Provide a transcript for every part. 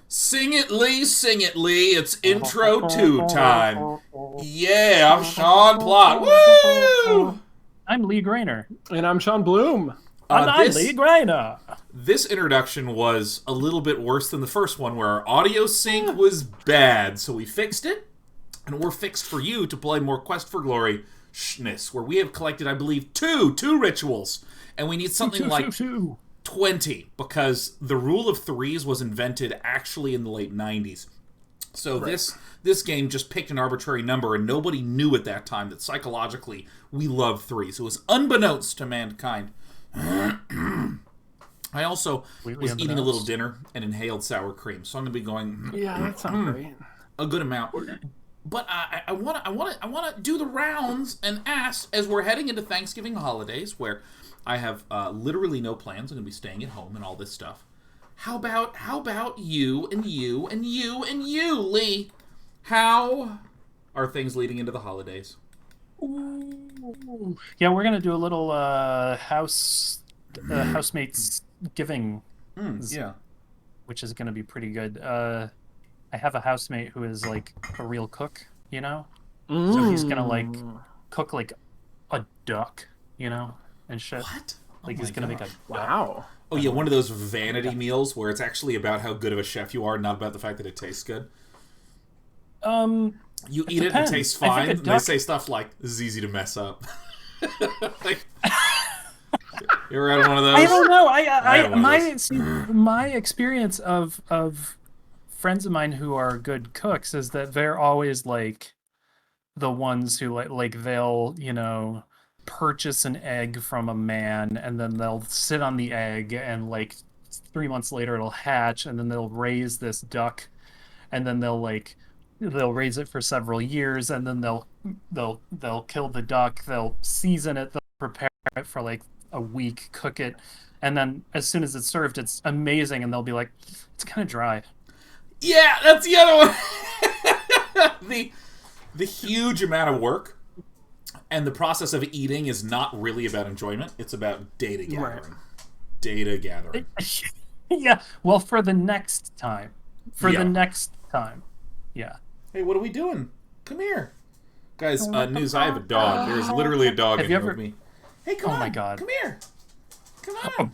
Sing it, Lee, sing it, Lee. It's intro 2 time. Yeah, I'm Sean Plott. Woo! I'm Lee Grainer. And I'm Sean Bloom. And I'm Lee Grainer. This introduction was a little bit worse than the first one, where our audio sync was bad, so we fixed it. And we're fixed for you to play more Quest for Glory Schness, where we have collected, I believe, two rituals. And we need something like 20, because the rule of threes was invented actually in the late 90s. So right. This game just picked an arbitrary number, and nobody knew at that time that psychologically we love threes. It was unbeknownst to mankind. I also was eating a little dinner and inhaled sour cream, so I'm going to be going... Yeah, that sounds great. A good amount. But I want to do the rounds and ask, as we're heading into Thanksgiving holidays, where I have literally no plans. I'm going to be staying at home and all this stuff. How about you and you and you and you, Lee? How are things leading into the holidays? Ooh. Yeah, we're gonna do a little housemates giving. Yeah, which is gonna be pretty good. I have a housemate who is like a real cook, you know. So he's gonna like cook like a duck, you know, and shit. What? Like he's gonna make a wow. Oh yeah, one of those vanity meals where it's actually about how good of a chef you are, not about the fact that it tastes good. You eat it and it tastes fine, and they say stuff like, "This is easy to mess up." Like, you ever had one of those? I don't know. My experience of friends of mine who are good cooks is that they're always like the ones who like they'll, you know, purchase an egg from a man, and then they'll sit on the egg, and like 3 months later it'll hatch, and then they'll raise this duck, and then they'll raise it for several years, and then they'll kill the duck, they'll season it, they'll prepare it for like a week, cook it, and then as soon as it's served, it's amazing, and they'll be like, it's kind of dry. Yeah, that's the other one. the huge amount of work and the process of eating is not really about enjoyment. It's about data gathering. Right. Data gathering. Yeah, well, for the next time. Yeah. Hey, what are we doing? Come here. Guys, news, I have a dog. There's literally a dog in here with me. Hey, come on. Oh my god. Come here. Come on.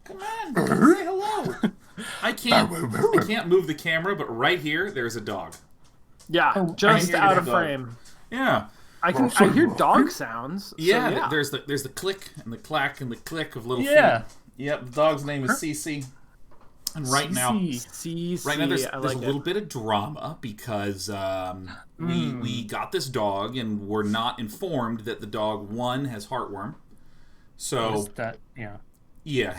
Come on. Say hello. I can't move the camera, but right here, there's a dog. Yeah, just out of frame. Yeah. I hear dog sounds. Yeah, so yeah. There's the click and the clack and the click of little feet. Yep, the dog's name is Cece. And right now there's a little bit of drama because we got this dog and we're not informed that the dog, one, has heartworm. So yeah.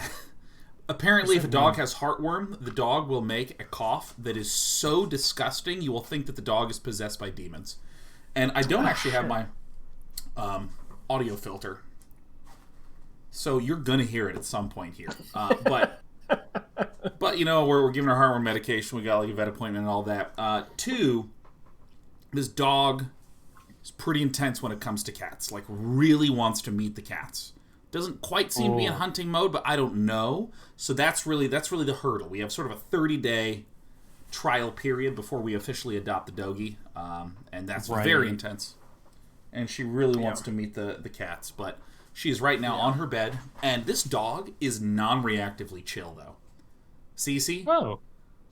Apparently, if a dog has heartworm, the dog will make a cough that is so disgusting you will think that the dog is possessed by demons. And I don't actually have my audio filter, so you're gonna hear it at some point here. But you know, we're giving her heartworm medication. We got like a vet appointment and all that. Two, this dog is pretty intense when it comes to cats. Like, really wants to meet the cats. Doesn't quite seem to be in hunting mode, but I don't know. So that's really the hurdle. We have sort of a 30-day trial period before we officially adopt the doggy, and that's very intense. And she really wants to meet the cats, but she is right now on her bed, and this dog is non-reactively chill, though. Cece? Whoa.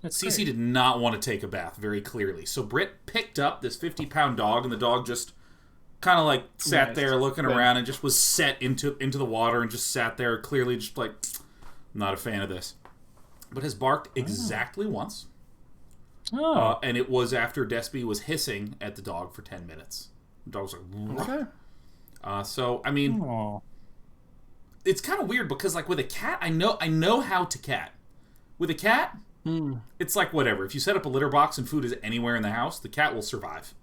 Cece did not want to take a bath, very clearly. So Britt picked up this 50-pound dog, and the dog just kind of like sat there looking around and just was set into the water and just sat there, clearly just like, not a fan of this. But has barked exactly once. And it was after Despy was hissing at the dog for 10 minutes. The dog was like, okay. So, I mean, it's kind of weird because, like, with a cat, I know how to cat. With a cat, it's like whatever. If you set up a litter box and food is anywhere in the house, the cat will survive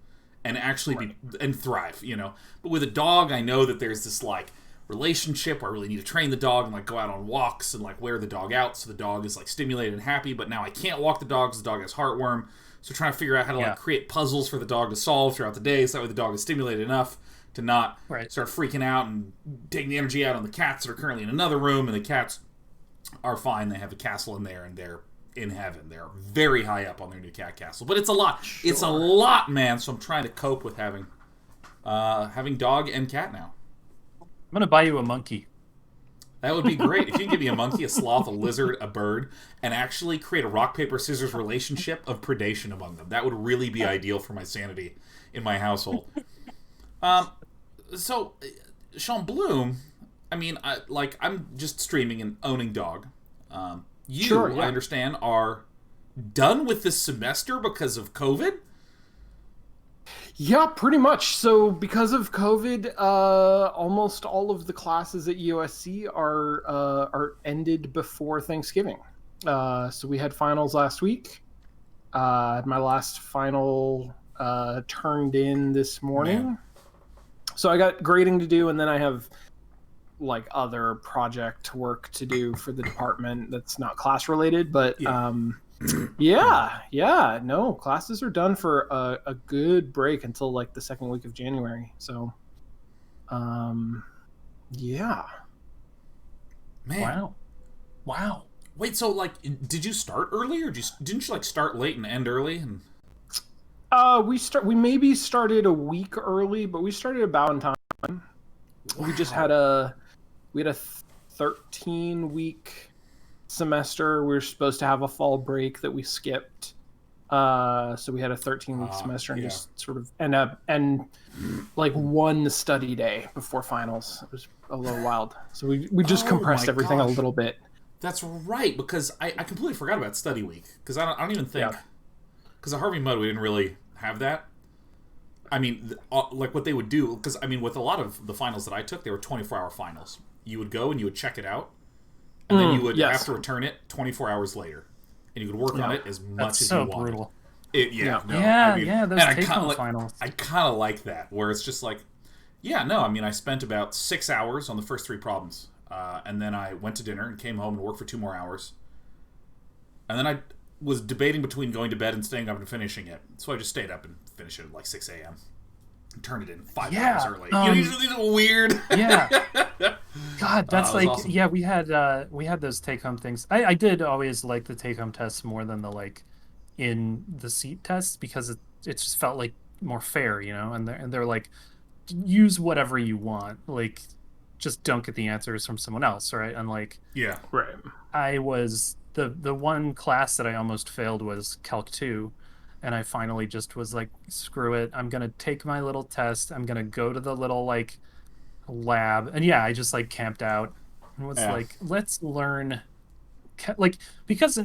and actually and thrive, you know. But with a dog, I know that there's this, like, relationship where I really need to train the dog and, like, go out on walks and, like, wear the dog out so the dog is, like, stimulated and happy. But now I can't walk the dog because the dog has heartworm. So trying to figure out how to like create puzzles for the dog to solve throughout the day so that way the dog is stimulated enough to not start freaking out and taking the energy out on the cats that are currently in another room, and the cats are fine. They have a castle in there, and they're in heaven. They're very high up on their new cat castle. But it's a lot. Sure. It's a lot, man. So I'm trying to cope with having dog and cat now. I'm gonna buy you a monkey. That would be great. If you can give me a monkey, a sloth, a lizard, a bird, and actually create a rock, paper, scissors relationship of predation among them. That would really be ideal for my sanity in my household. So, Sean Bloom, I mean, I'm just streaming and owning dog. You, sure, yeah. I understand, are done with this semester because of COVID? Yeah, pretty much. So because of COVID, almost all of the classes at USC are ended before Thanksgiving. So we had finals last week. My last final turned in this morning. Man. So I got grading to do, and then I have like other project work to do for the department that's not class related, but no, classes are done for a good break until like the second week of January. So yeah. Man. Wow. Wait, so like did you start early, or didn't you like start late and end early? And we maybe started a week early, but we started about in time. Wow. We just had a 13-week semester. We were supposed to have a fall break that we skipped. So we had a 13-week semester and just sort of and like one study day before finals. It was a little wild. So we just compressed everything a little bit. That's right, because I completely forgot about study week, because I don't even think, because at Harvey Mudd we didn't really have that. I mean, like what they would do, because I mean with a lot of the finals that I took, they were 24-hour finals. You would go and you would check it out, and then you would have to return it 24 hours later, and you could work on it as much as you wanted. Brutal. Those take-home finals. I kind of like that, where it's just like, I spent about 6 hours on the first 3 problems, and then I went to dinner and came home and worked for 2 more hours, and then I was debating between going to bed and staying up and finishing it, so I just stayed up and finished it at like 6 a.m. Turned it in 5 hours early. These are weird. Yeah. God, that's like awesome. Yeah. We had those take home things. I did always like the take home tests more than the like in the seat tests, because it just felt like more fair, you know. And they're like, use whatever you want, like just don't get the answers from someone else, right? And like right. I was the one class that I almost failed was Calc 2. And I finally just was like, screw it. I'm going to take my little test. I'm going to go to the little like lab. And I just like camped out and was like, let's learn. Like, because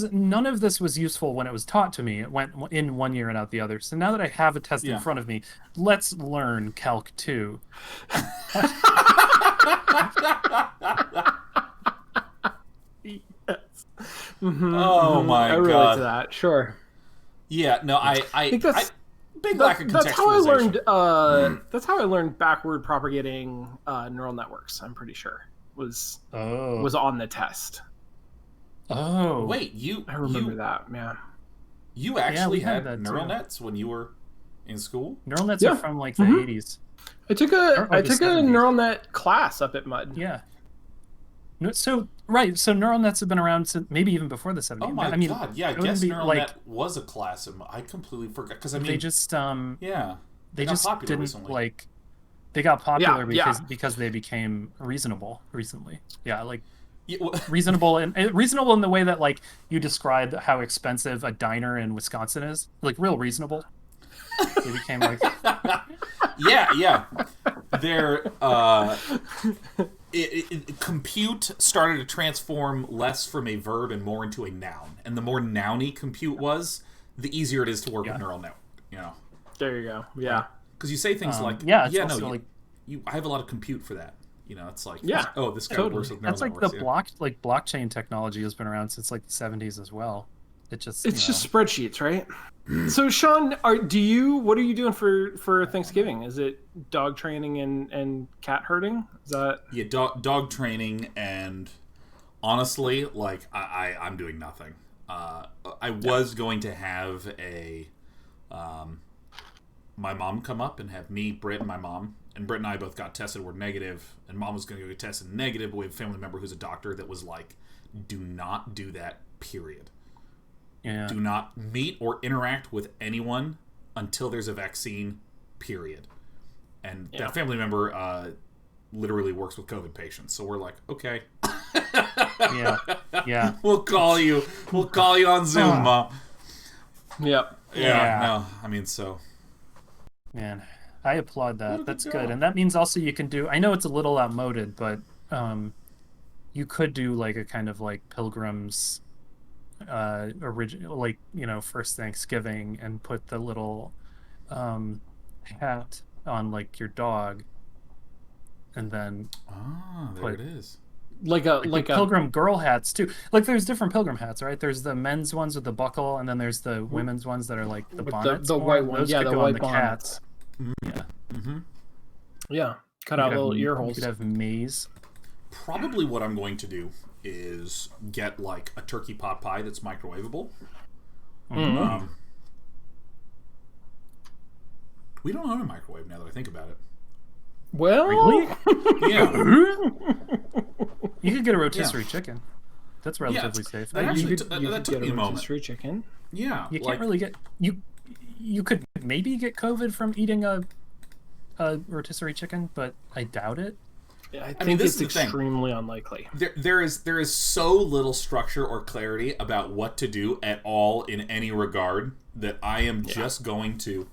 none of this was useful when it was taught to me. It went in one year and out the other. So now that I have a test in front of me, let's learn Calc 2. Oh my God. I relate to that. Sure. Yeah, no, I think that's big lack of contextualization. That's how I learned backward propagating neural networks. I'm pretty sure was on the test. Oh, wait, I remember that. Yeah, you actually had neural nets when you were in school. Neural nets are from like the 80s. I took a neural net class up at Mudd. Yeah. So neural nets have been around since maybe even before the 70s. Oh my God! Yeah, I guess neural net was a class, and I completely forgot, because they just they just didn't recently. Like they got popular because they became reasonable recently. Reasonable in the way that like you described how expensive a diner in Wisconsin is, like real reasonable. They became like they're compute started to transform less from a verb and more into a noun, and the more nouny compute was, the easier it is to work with neural network. You know. There you go. Yeah. Because you say things like, I have a lot of compute for that. You know, it's like, this guy works with neural networks. That's like the blockchain technology has been around since like the 70s as well. It's just spreadsheets, right? So Sean, what are you doing for Thanksgiving? Is it dog training and cat herding? Is that dog training, and honestly, like I'm doing nothing. I was going to have my mom come up and have me, Britt, and my mom. And Britt and I both got tested. We're negative, and Mom was going to go get tested negative. But we have a family member who's a doctor that was like do not do that, period. Yeah. Do not meet or interact with anyone until there's a vaccine, period. And that family member literally works with COVID patients, so we're like, okay. Yeah. We'll call you on Zoom, Ma. Yep. Yeah. No, I mean, so. Man, I applaud that. That's job. good. And that means also you can do, I know it's a little outmoded, but you could do like a kind of like Pilgrim's original, like, first Thanksgiving, and put the little hat on like your dog, and then There it is. Like a Pilgrim girl hats too. Like there's different Pilgrim hats, right? There's the men's ones with the buckle, and then there's the women's ones that are like the bonnets. the white ones. Those Yeah, could the go on white the bonnets. cats. Mm-hmm. Yeah. Cut out little ear holes. You could have maize. Probably what I'm going to do is get like a turkey pot pie that's microwavable. Mm-hmm. We don't own a microwave now that I think about it. Well, Really? Yeah. You could get a rotisserie chicken. That's relatively safe. That actually you that took get me a moment. rotisserie chicken. Yeah. You can't really get you could maybe get COVID from eating a rotisserie chicken, but I doubt it. I think mean, this it's is the thing. extremely unlikely. There is so little structure or clarity about what to do at all in any regard that I am just going to.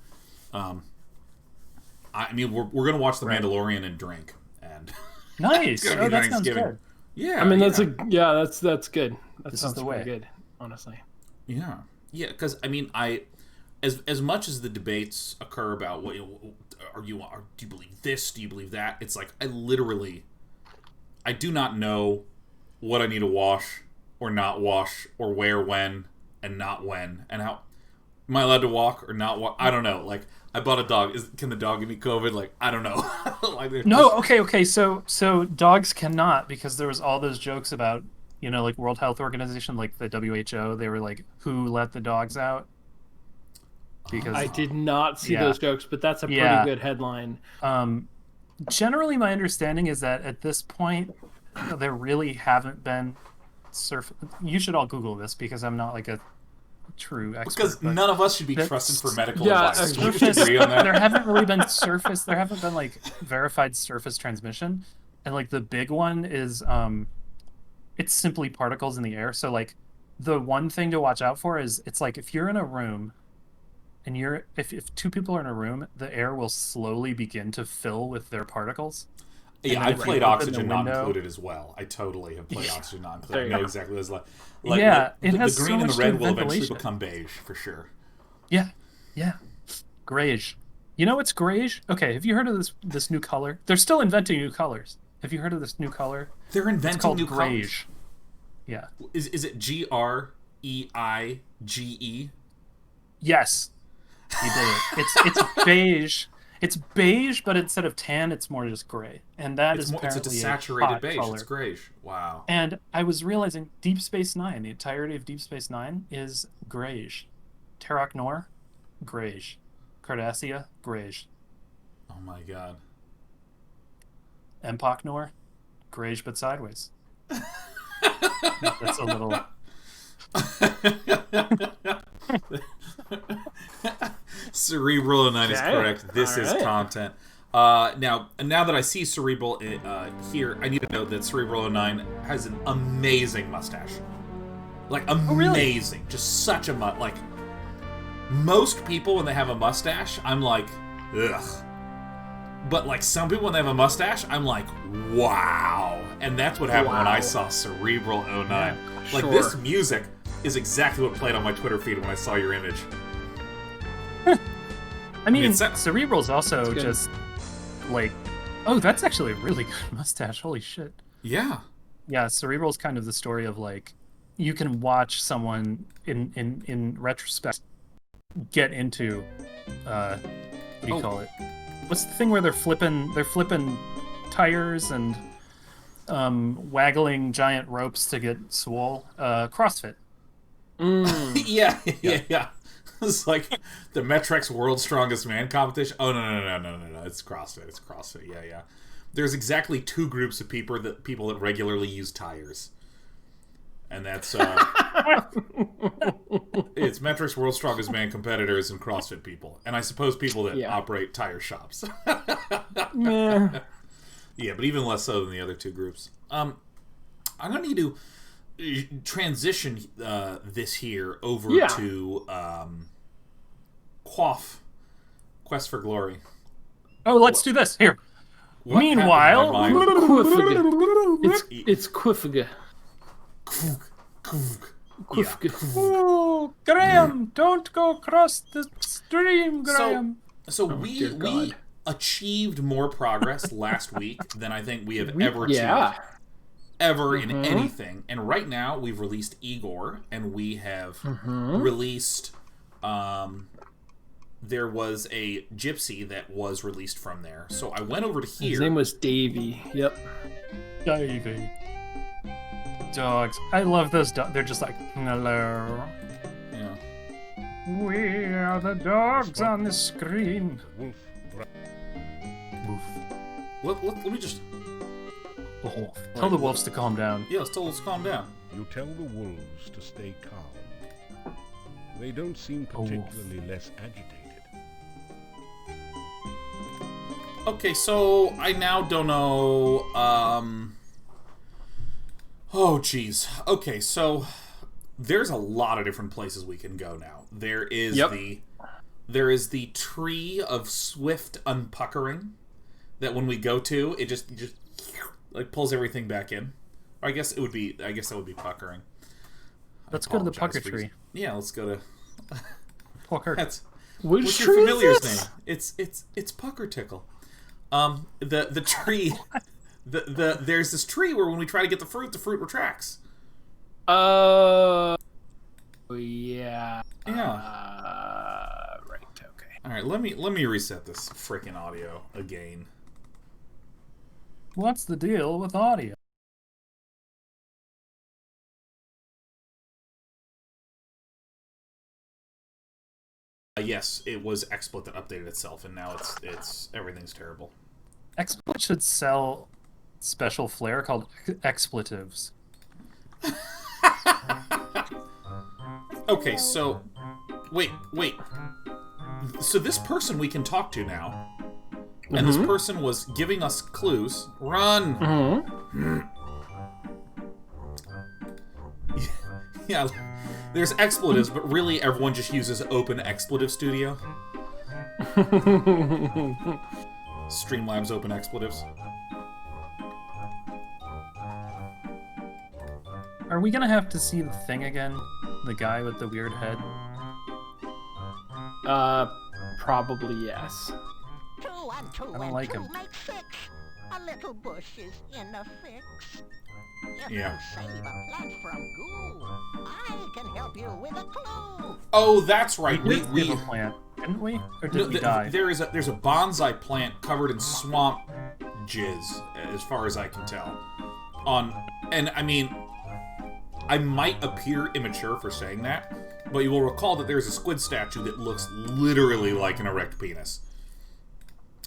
I mean, we're going to watch The Mandalorian and drink, and Nice. gonna be That sounds Thanksgiving. good. Yeah, I mean, yeah. that's good. That This is sounds the pretty way. good, honestly. Yeah, because I mean, as much as the debates occur about what do you believe this? Do you believe that? It's like I do not know what I need to wash or not wash, or where, when, and not when, and how. Am I allowed to walk or not walk? I don't know. Like, I bought a dog. Can the dog give me COVID? Like, I don't know. Like, No, okay. So dogs cannot, because there was all those jokes about, like World Health Organization, like the WHO. They were like, who let the dogs out? Because I did not see those jokes, but that's a pretty good headline. Generally, my understanding is that at this point, there really haven't been You should all Google this, because I'm not like a true expert. Because none of us should be trusted for medical advice. Can we just Surface, agree on that? there haven't been like verified surface transmission, and like the big one is it's simply particles in the air. So like the one thing to watch out for is, it's like if you're in a room and if two people are in a room, the air will slowly begin to fill with their particles. Yeah, I played Oxygen Not Included as well. I totally have played Oxygen Not Included. I know exactly what it's like. It has the green so and the much red good will eventually ventilation. become beige, for sure. Yeah. Greige. You know what's greige? Okay, have you heard of this new color? They're still inventing new colors. Have you heard of this new color? They're It's inventing called new colors. greige. Yeah. Is it GREIGE? Yes. You did it. It's beige. It's beige, but instead of tan, it's more just gray. And that is It's a apparently desaturated hot beige. color. It's greige. Wow. And I was realizing Deep Space Nine, the entirety of Deep Space Nine is greige. Terok Nor, greige. Cardassia, greige. Oh my god. Empok Nor, greige but sideways. That's a little... Cerebral 09 is correct. This is right. content. Now that I see Cerebral here, I need to note that Cerebral 09 has an amazing mustache. Like, amazing. Really? Just such a like, most people when they have a mustache, I'm like, ugh. But like some people when they have a mustache, I'm like, wow. And that's what happened when I saw Cerebral 09. Yeah, like, sure. this music is exactly what played on my Twitter feed when I saw your image. I mean, It's- Cerebral's also That's good. just like, oh, that's actually a really good mustache. Holy shit. Yeah. Yeah, Cerebral's kind of the story of like, you can watch someone in retrospect get into what do you call it? What's the thing where they're flipping tires and waggling giant ropes to get swole? CrossFit. Yeah. It's like the Metrex World's Strongest Man competition. Oh no! It's CrossFit. Yeah. There's exactly two groups of people that regularly use tires. and that's it's Metrics World's Strongest Man competitors and CrossFit people, and I suppose people that operate tire shops. Yeah. Yeah, but even less so than the other two groups. I'm gonna need to transition this here over to Quaff, Quest for Glory. Oh, let's do this here. Meanwhile, it's Quiffiga. Oh, Graham, don't go across the stream, Graham. So we achieved more progress last week than I think we have ever achieved. Ever in anything. And right now, we've released Igor, and we have released... there was a gypsy that was released from there. So I went over to here. His name was Davey. Yep. Davey. Dogs. I love those dogs. They're just like, hello. Yeah. We are the dogs on the screen. Wolf. Let me just... Oh, tell the wolves to calm down. Yeah, let's tell us to calm down. You tell the wolves to stay calm. They don't seem particularly less agitated. Okay, so I now don't know... Oh, jeez. Okay, so there's a lot of different places we can go now. There is the tree of swift unpuckering that when we go to, it just like pulls everything back in. Or I guess that would be puckering. Let's go to the pucker tree. Yeah, let's go to Pucker. That's Which what's tree your familiar's is name? It's Pucker Tickle. The tree there's this tree where when we try to get the fruit retracts. Yeah. Yeah. Right. Okay. All right. Let me reset this freaking audio again. What's the deal with audio? Yes, it was XSplit that updated itself, and now it's everything's terrible. XSplit should sell special flair called expletives. Okay, so wait. So this person we can talk to now, and this person was giving us clues. Run. Yeah, there's expletives, but really everyone just uses Open Expletive Studio. Streamlabs Open Expletives. Are we gonna have to see the thing again? The guy with the weird head? Probably yes. 2 and 2 I don't and like 2 him. make 6. A little bush is in a fix. If Yeah. you save a plant from goo, I can help you with a clue. Oh, that's right. We did give a plant, didn't we? Or did we die? There's a bonsai plant covered in swamp jizz, as far as I can tell. And I mean, I might appear immature for saying that, but you will recall that there's a squid statue that looks literally like an erect penis.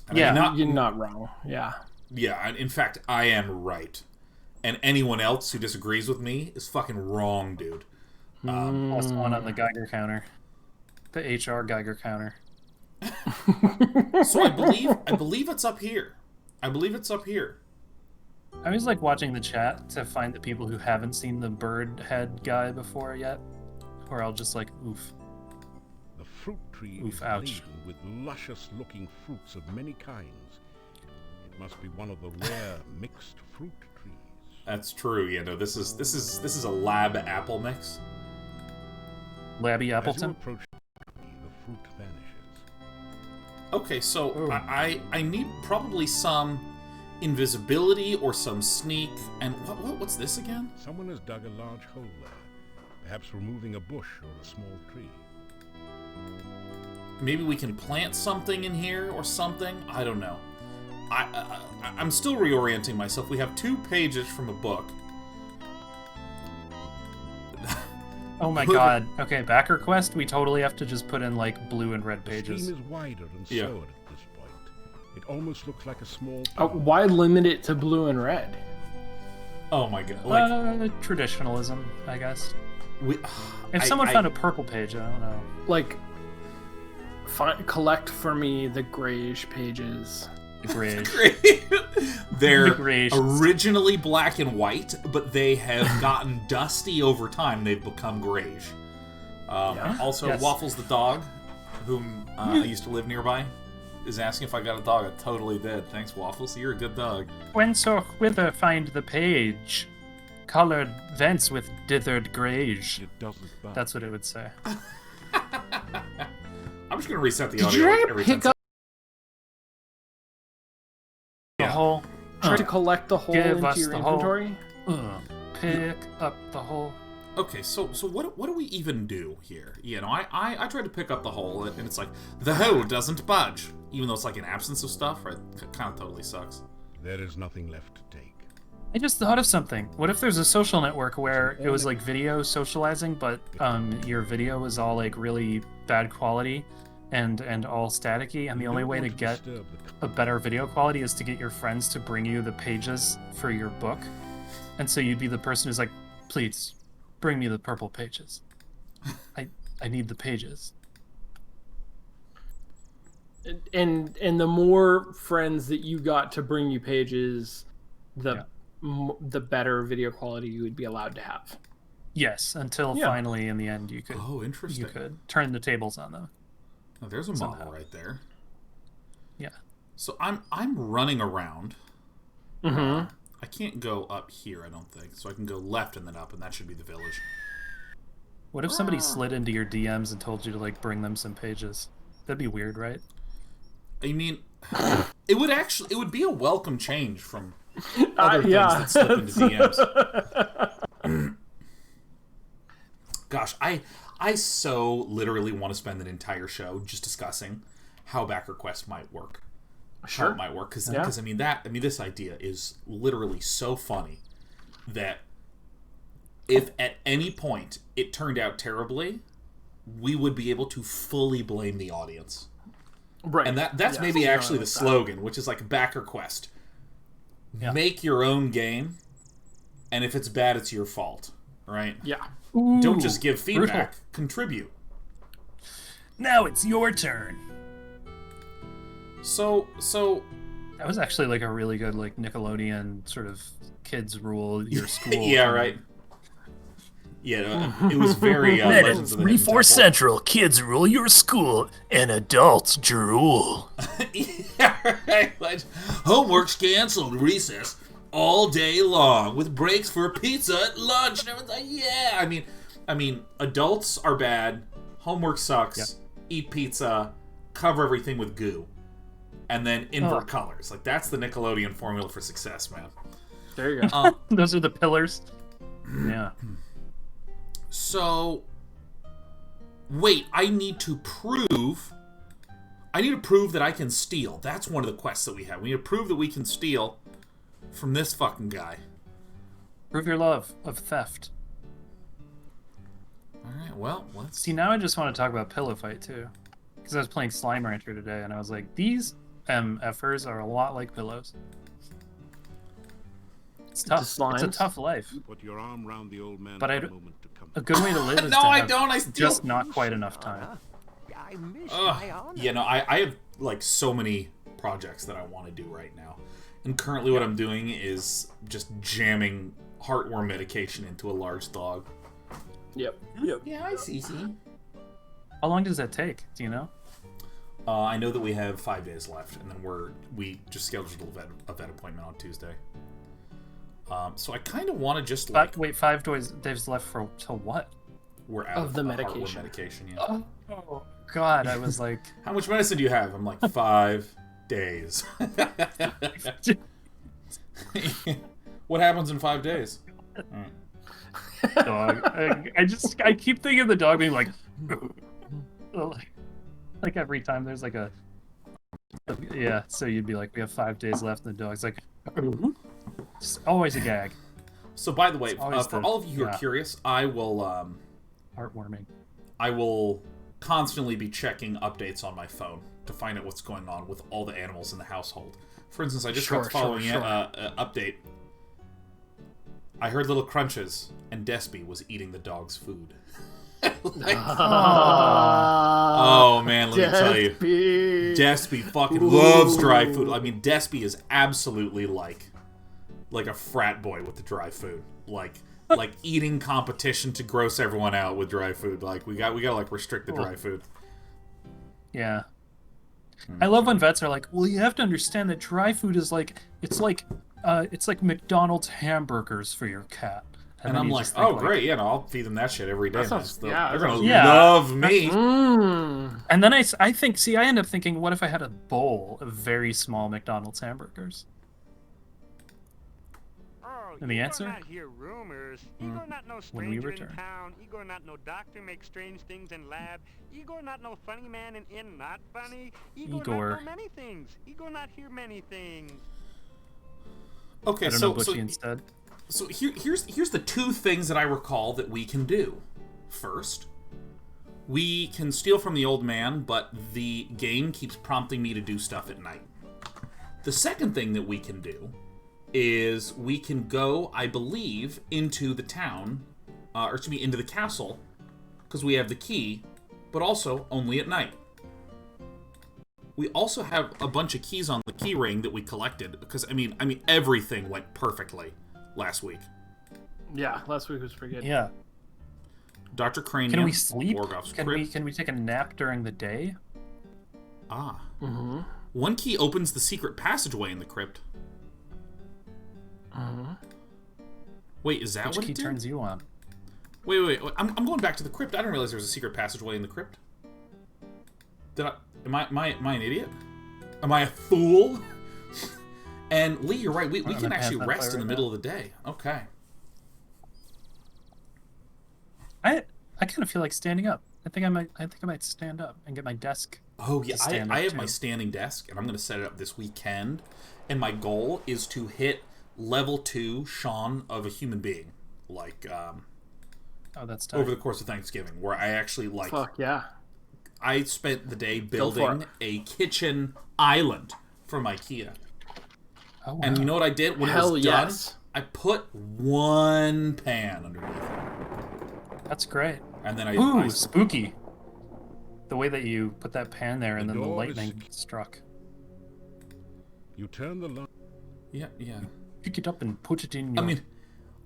And Yeah, you're not wrong. Yeah. Yeah, in fact, I am right. And anyone else who disagrees with me is fucking wrong, dude. Plus one on the Geiger counter. The HR Geiger counter. So I believe it's up here. I was like watching the chat to find the people who haven't seen the bird head guy before yet. Or I'll just like, oof. The fruit tree Oof, is ouch. laden with luscious-looking fruits of many kinds. It must be one of the rare mixed fruit trees. That's true. Yeah, no, this is a lab apple mix. Labby As you Appleton? approach the tree, the fruit vanishes. Okay, so Ooh. I need probably some invisibility or some sneak. And what's this again? Someone has dug a large hole there, perhaps removing a bush or a small tree. Maybe we can plant something in here or something. I don't know. I'm still reorienting myself. We have 2 pages from a book. Oh my god. Okay, backer quest, we totally have to just put in like blue and red The pages. stream is wider and Yeah. slower at this point. It almost looks like a small Why limit it to blue and red? Oh my god! Like traditionalism, I guess. we, If someone found a purple page, I don't know. Like, collect for me the grayish pages. The grayish. They're The grayish. originally black and white, but they have gotten dusty over time. They've become grayish. Also, Yes. Waffles the dog, whom I used to live nearby, is asking if I got a dog. I totally did. Thanks, Waffles. You're a good dog. Whenso whither find the page? Colored vents with dithered greyish. It doesn't budge. That's what it would say. I'm just gonna reset the Did audio you try like to every pick 10 up The whole. to collect the whole Give into us your the whole. inventory? Pick up the whole. Okay, so what do we even do here? You know, I tried to pick up the hole, and it's like, the hole doesn't budge. Even though it's like an absence of stuff, right? Kind of totally sucks. There is nothing left to take. I just thought of something. What if there's a social network where it was like video socializing, but your video was all like really bad quality and all staticky, and the only way to get a better video quality is to get your friends to bring you the pages for your book. And so you'd be the person who's like, please, bring me the purple pages. I need the pages. And the more friends that you got to bring you pages, the better video quality you would be allowed to have. Yes, until finally in the end you could Oh, interesting. you could turn the tables on them. Oh, there's a model right there. Yeah. So I'm running around. Mm-hmm. I can't go up here, I don't think. So I can go left and then up, and that should be the village. What if somebody slid into your DMs and told you to like bring them some pages? That'd be weird, right? I mean, it would be a welcome change from other things yeah. that slip into DMs. Gosh, I so literally want to spend an entire show just discussing how backer quest might work. How it might work, because I mean this idea is literally so funny that if at any point it turned out terribly, we would be able to fully blame the audience. Right. And that's maybe actually the slogan, which is like backer quest. Yeah. Make your own game, and if it's bad, it's your fault, right? Yeah. Ooh, don't just give feedback. Brutal. Contribute. Now it's your turn. So that was actually like a really good like Nickelodeon sort of kids rule your school. Yeah, right. Yeah, it was very Legends of the Hidden 3-4 Temple. Central, kids rule your school, and adults drool. Yeah, right. Homework's canceled. Recess all day long with breaks for pizza at lunch. And everyone's like, yeah. I mean, adults are bad. Homework sucks. Yep. Eat pizza. Cover everything with goo, and then invert colors. Like that's the Nickelodeon formula for success, man. There you go. Those are the pillars. Yeah. So, wait, I need to prove that I can steal. That's one of the quests that we have. We need to prove that we can steal from this fucking guy. Prove your love of theft. Alright, well, let's... See, now I just want to talk about Pillow Fight, too. Because I was playing Slime Rancher today, and I was like, these MFers are a lot like pillows. It's tough. It's a tough life. Put your arm around the old man But for a moment to come. a good way to live is No, to I have don't. I still... just not quite enough time. I miss my honor. You know, I have, like, so many projects that I want to do right now. And currently what I'm doing is just jamming heartworm medication into a large dog. Yep. Yeah, hi, Cece. How long does that take? Do you know? I know that we have 5 days left, and then we just scheduled a vet appointment on Tuesday. So I kind of want to just like... Wait, 5 days left for to what? We're out of the heartworm medication. medication, yeah. Oh, God, I was like... How much medicine do you have? I'm like, 5 days. What happens in 5 days? Dog. I keep thinking of the dog being like... like every time there's like a... Yeah, so you'd be like, we have 5 days left, and the dog's like... Just always a gag. So, by the way, for the- all of you who are yeah. curious, I will Heartwarming. I will constantly be checking updates on my phone to find out what's going on with all the animals in the household. For instance, I just got the following update. I heard little crunches, and Despy was eating the dog's food. Like, oh man, let me tell you, Despy fucking loves dry food. I mean, Despy is absolutely like a frat boy with the dry food, like eating competition to gross everyone out with dry food. Like we gotta like restrict the dry food. Yeah. I love when vets are like, well, you have to understand that dry food is like it's like McDonald's hamburgers for your cat. And I'm like, oh, great, yeah, no, I'll feed them that shit every day. They're gonna love me. And then I think, see, I end up thinking, what if I had a bowl of very small McDonald's hamburgers? And the answer? Not hear rumors. Igor not no stranger When we return. in town. Igor not no doctor make strange things in lab. Igor not no funny man and in not funny. Igor not know many things. Igor not hear many things. Okay, I don't know Butchie instead. So here's the two things that I recall that we can do. First, we can steal from the old man, but the game keeps prompting me to do stuff at night. The second thing that we can do is we can go, I believe, into the town, into the castle, because we have the key, but also only at night. We also have a bunch of keys on the key ring that we collected, because I mean everything went perfectly last week. Yeah, last week was pretty good. Yeah. Dr. Cranium. Can we sleep? Morgoth's Can we take a nap during the day? Ah. Mm-hmm. One key opens the secret passageway in the crypt. Mm-hmm. Wait, is that Which what key it did? turns you on? Wait. I'm going back to the crypt. I didn't realize there was a secret passageway in the crypt. Am I an idiot? Am I a fool? And Lee, you're right. We can actually rest in the middle of the day. Okay. I kind of feel like standing up. I think I might stand up and get my desk. Oh yeah, I have my standing desk, and I'm going to set it up this weekend. And my goal is to hit level 2 Sean of a human being, like oh, that's tough. over the course of Thanksgiving, where I actually like. Fuck yeah. I spent the day building a kitchen island from IKEA. Oh, wow. And you know what I did when it was done? I put one pan underneath it. That's great. And then Ooh, spooky. The way that you put that pan there and then the lightning struck. You turn the light. Yeah. Pick it up and put it in your... I mean,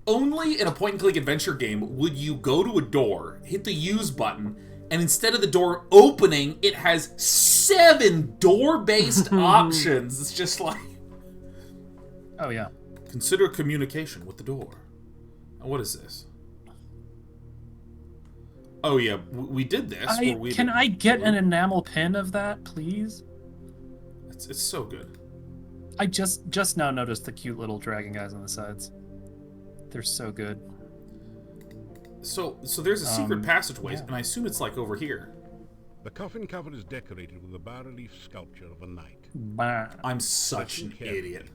only in a point-and-click adventure game would you go to a door, hit the use button, and instead of the door opening, it has 7 door-based options. It's just like... Oh, yeah. Consider communication with the door. What is this? Oh, yeah, we did this. Can I get an enamel pin of that, please? It's so good. I just now noticed the cute little dragon guys on the sides. They're so good. So there's a secret passageway, and I assume it's like over here. The coffin cover is decorated with a bas-relief sculpture of a knight. I'm such an idiot.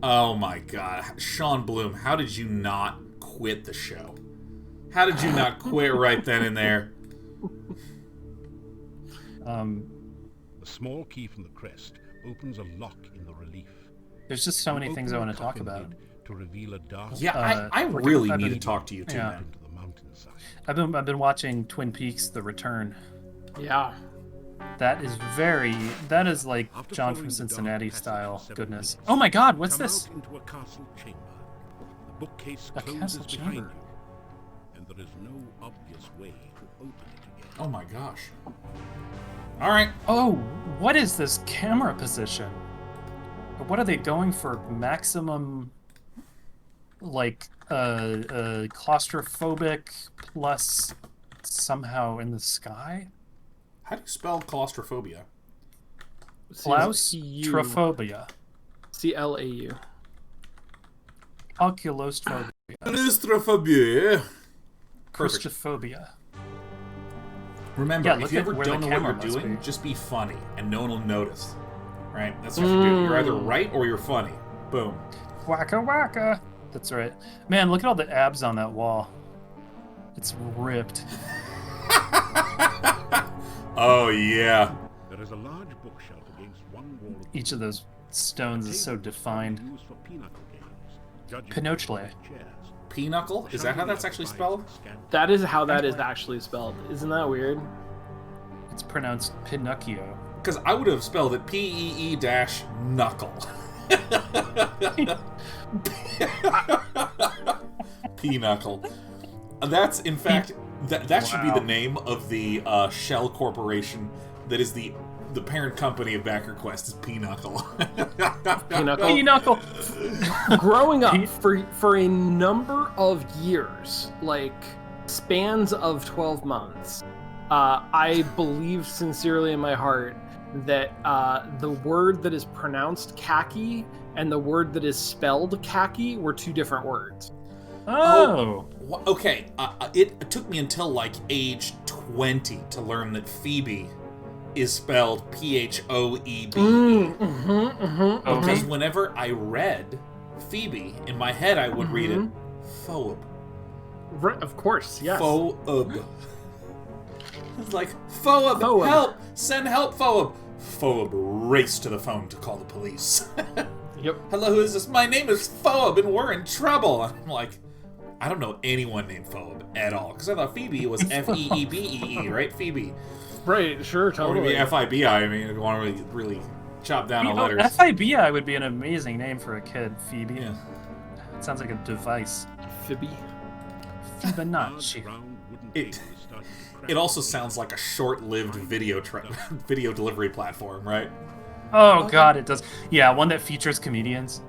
Oh my god. Sean Bloom, how did you not quit the show? How did you not quit right then and there? A small key from the crest opens a lock in the relief. There's just so many things I want to talk about. To reveal a dark I really need to talk to you too, man. To the mountainside. I've been watching Twin Peaks: The Return. Yeah. That is like John from Cincinnati style goodness. Oh my god, what's this? Into a castle chamber. The bookcase A closes castle behind chamber. you, and there is no obvious way to open it again. Oh my gosh. Alright. Oh, what is this camera position? What are they going for? Maximum, like, claustrophobic plus somehow in the sky? How do you spell claustrophobia? Claustrophobia. CLAU. Oculostrophobia. Claustrophobia. Claustrophobia. Remember, Yeah, if you ever where the don't know camera what you're must doing, be. just be funny, and no one will notice. Right? That's what you do. You're either right or you're funny. Boom. Waka waka. That's right. Man, look at all the abs on that wall. It's ripped. Oh, yeah. There is a large bookshelf against one wall. Each of those stones is so defined. Used for pinochle games, judging Pinochle. chairs. Pinochle? Is that how that's actually spelled? That is how that is actually spelled. Isn't that weird? It's pronounced Pinocchio. Because I would have spelled it P-E-E-knuckle. Pinochle. That's, in fact, that should be the name of the shell corporation that is the parent company of Backer Quest is Pinochle. Pinochle. Growing up for a number of years, like spans of 12 months, I believed sincerely in my heart that the word that is pronounced khaki and the word that is spelled khaki were two different words. Oh. Okay. It took me until like age 20 to learn that Phoebe is spelled P-H-O-E-B. Because whenever I read Phoebe, in my head I would read it Phoebe. Right, of course, yes. Phoebe. It's like, Phoebe, help! Send help, Phoebe! Phoebe raced to the phone to call the police. Yep. Hello, who is this? My name is Phoebe and we're in trouble. I'm like, I don't know anyone named Phoebe at all. Because I thought Phoebe was F-E-E-B-E-E, right? Phoebe. Right, sure, totally. Or maybe F-I-B-I, I mean, if you want to really chop down on letters. F-I-B-I would be an amazing name for a kid, Phoebe. Yeah. It sounds like a device. Phoebe. Fibonacci. It also sounds like a short-lived video delivery platform, right? Oh god, it does. Yeah, one that features comedians.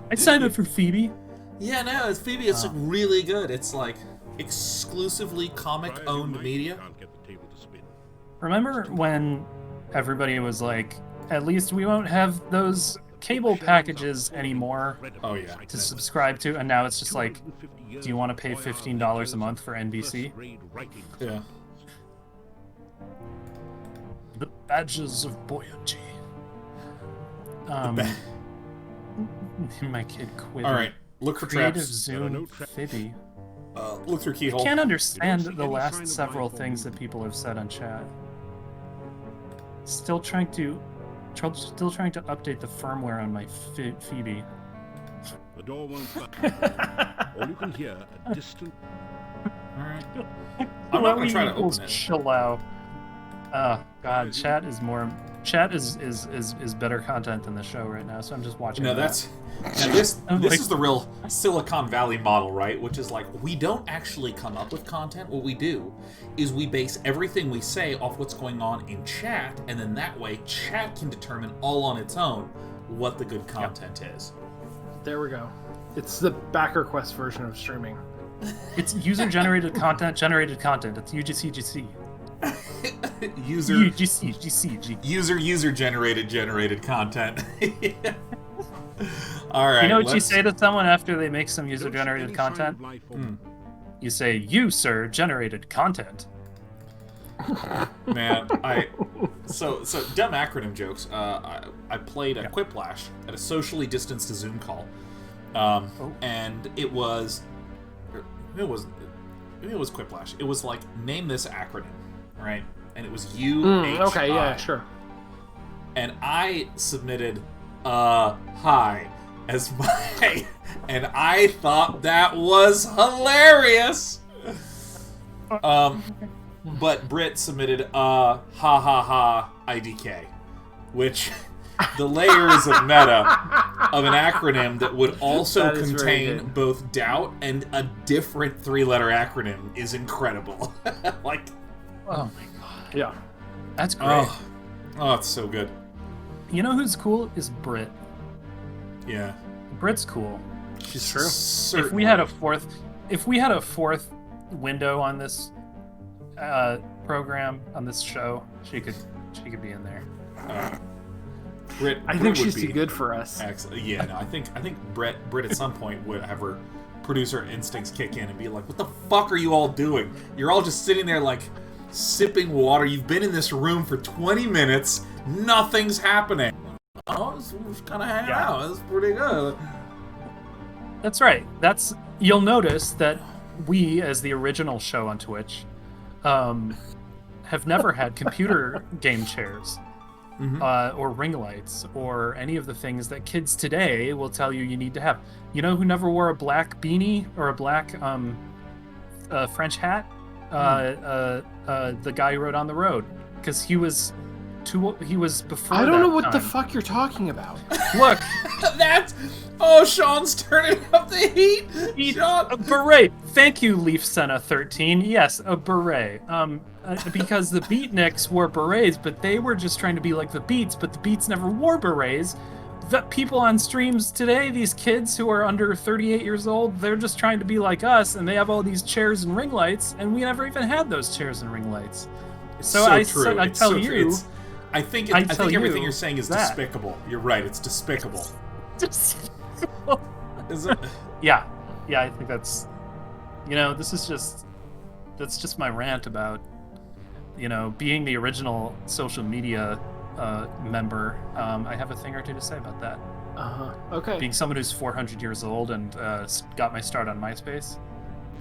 I signed up for Phoebe. Yeah, no, it's Phoebe. It's really good. It's like exclusively comic-owned media. Remember when everybody was like, at least we won't have those cable packages anymore to subscribe to, and now it's just like, do you want to pay $15 a month for NBC? Yeah. The badges of buoyancy. My kid quit. All right, look for Creative traps. Zoom Phoebe. Look through keyhole. I can't understand the last several things that people have said on chat. Still trying to update the firmware on my Phoebe. The door won't button. All you can hear a distant. Alright. I'm not gonna try to open it. Chill out. God, chat is better content than the show right now, so I'm just watching. This is the real Silicon Valley model, right? Which is like, we don't actually come up with content. What we do is we base everything we say off what's going on in chat, and then that way chat can determine all on its own what the good content is. There we go. It's the Backer Quest version of streaming. It's user-generated content, generated content. It's UGC. User-generated content. All right. You know what you say to someone after they make some user-generated content? You say, "You, sir, generated content." Man, so dumb acronym jokes. I played a Quiplash at a socially distanced Zoom call, and it was Quiplash. It was like, name this acronym, right? And it was U-H-I. Okay, yeah, sure. And I submitted hi as my, and I thought that was hilarious. But Britt submitted ha ha ha IDK, which the layers of meta of an acronym that would also contain both doubt and a different 3-letter acronym is incredible. Like, oh my god. Yeah. That's great. Oh, it's so good. You know who's cool is Britt. Yeah. Britt's cool. She's true. Certainly. If we had a fourth window on this program, on this show, she could be in there. Britt, I think she's too good for us. Excellent. Yeah, no, I think Britt at some point would have her producer instincts kick in and be like, "What the fuck are you all doing? You're all just sitting there like sipping water. You've been in this room for 20 minutes. Nothing's happening." Oh, it's kind of hanging out. It's pretty good. That's right. You'll notice that we, as the original show on Twitch, have never had computer game chairs. or ring lights, or any of the things that kids today will tell you need to have. You know who never wore a black beanie or a black French hat? The guy who rode on the road, because he was before. I don't know what time. the fuck you're talking about. Look, That's... Oh, Sean's turning up the heat! Sean! a beret. Thank you, Leaf Senna 13. Yes, a beret. Because the Beatniks wore berets, but they were just trying to be like the Beats, but the Beats never wore berets. The people on streams today, these kids who are under 38 years old, they're just trying to be like us, and they have all these chairs and ring lights, and we never even had those chairs and ring lights. So I tell you, I think everything you're saying is that. despicable. You're right. It's despicable. Is it? Yeah, I think that's, that's just my rant about, being the original social media member. I have a thing or two to say about that. Okay. Being someone who's 400 years old and got my start on MySpace.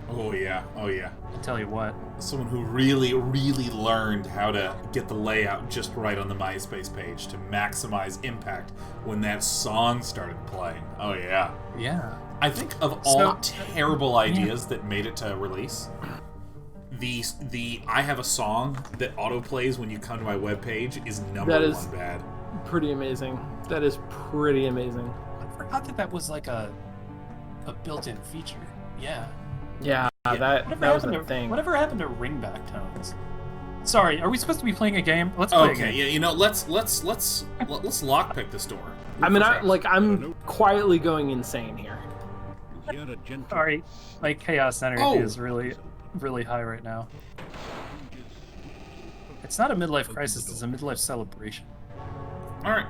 Oh yeah. I tell you what. Someone who really, really learned how to get the layout just right on the MySpace page to maximize impact when that song started playing. Oh yeah. Yeah. I think of all terrible ideas that made it to release, the I have a song that autoplays when you come to my webpage is number one bad. Pretty amazing. That is pretty amazing. I forgot that was like a built-in feature. Yeah. Yeah, that was a thing. Whatever happened to ringback tones? Sorry, are we supposed to be playing a game? Let's play a game. Okay, yeah, let's lockpick this door. I'm quietly going insane here. Sorry, my chaos energy is really, really high right now. It's not a midlife crisis, it's a midlife celebration. Alright.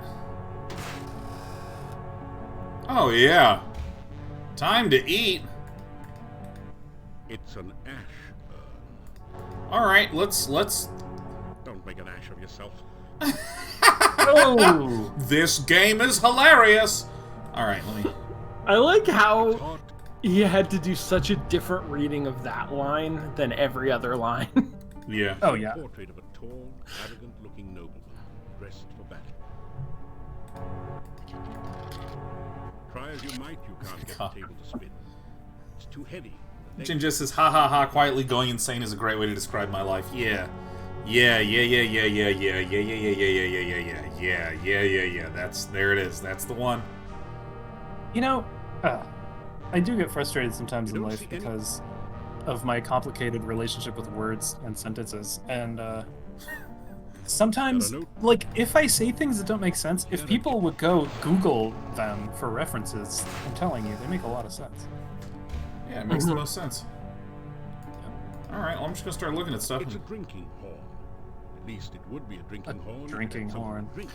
Oh yeah. Time to eat. It's an ash urn. Alright, let's Don't make an ash of yourself. Oh! This game is hilarious! Alright, let me... I like how he had to do such a different reading of that line than every other line. Yeah. Oh, yeah. Portrait of a tall, arrogant-looking nobleman dressed for battle. Try as you might, you can't get the table to spin. It's too heavy. Jin just says, ha ha ha, quietly going insane is a great way to describe my life. Yeah. Yeah. There it is. That's the one. I do get frustrated sometimes in life because of my complicated relationship with words and sentences. And sometimes, if I say things that don't make sense, if people would go Google them for references, I'm telling you, they make a lot of sense. Yeah, it makes the most sense. Alright, well, I'm just gonna start looking at stuff. It's a drinking horn. At least it would be a drinking horn. Drinking horn. Drink.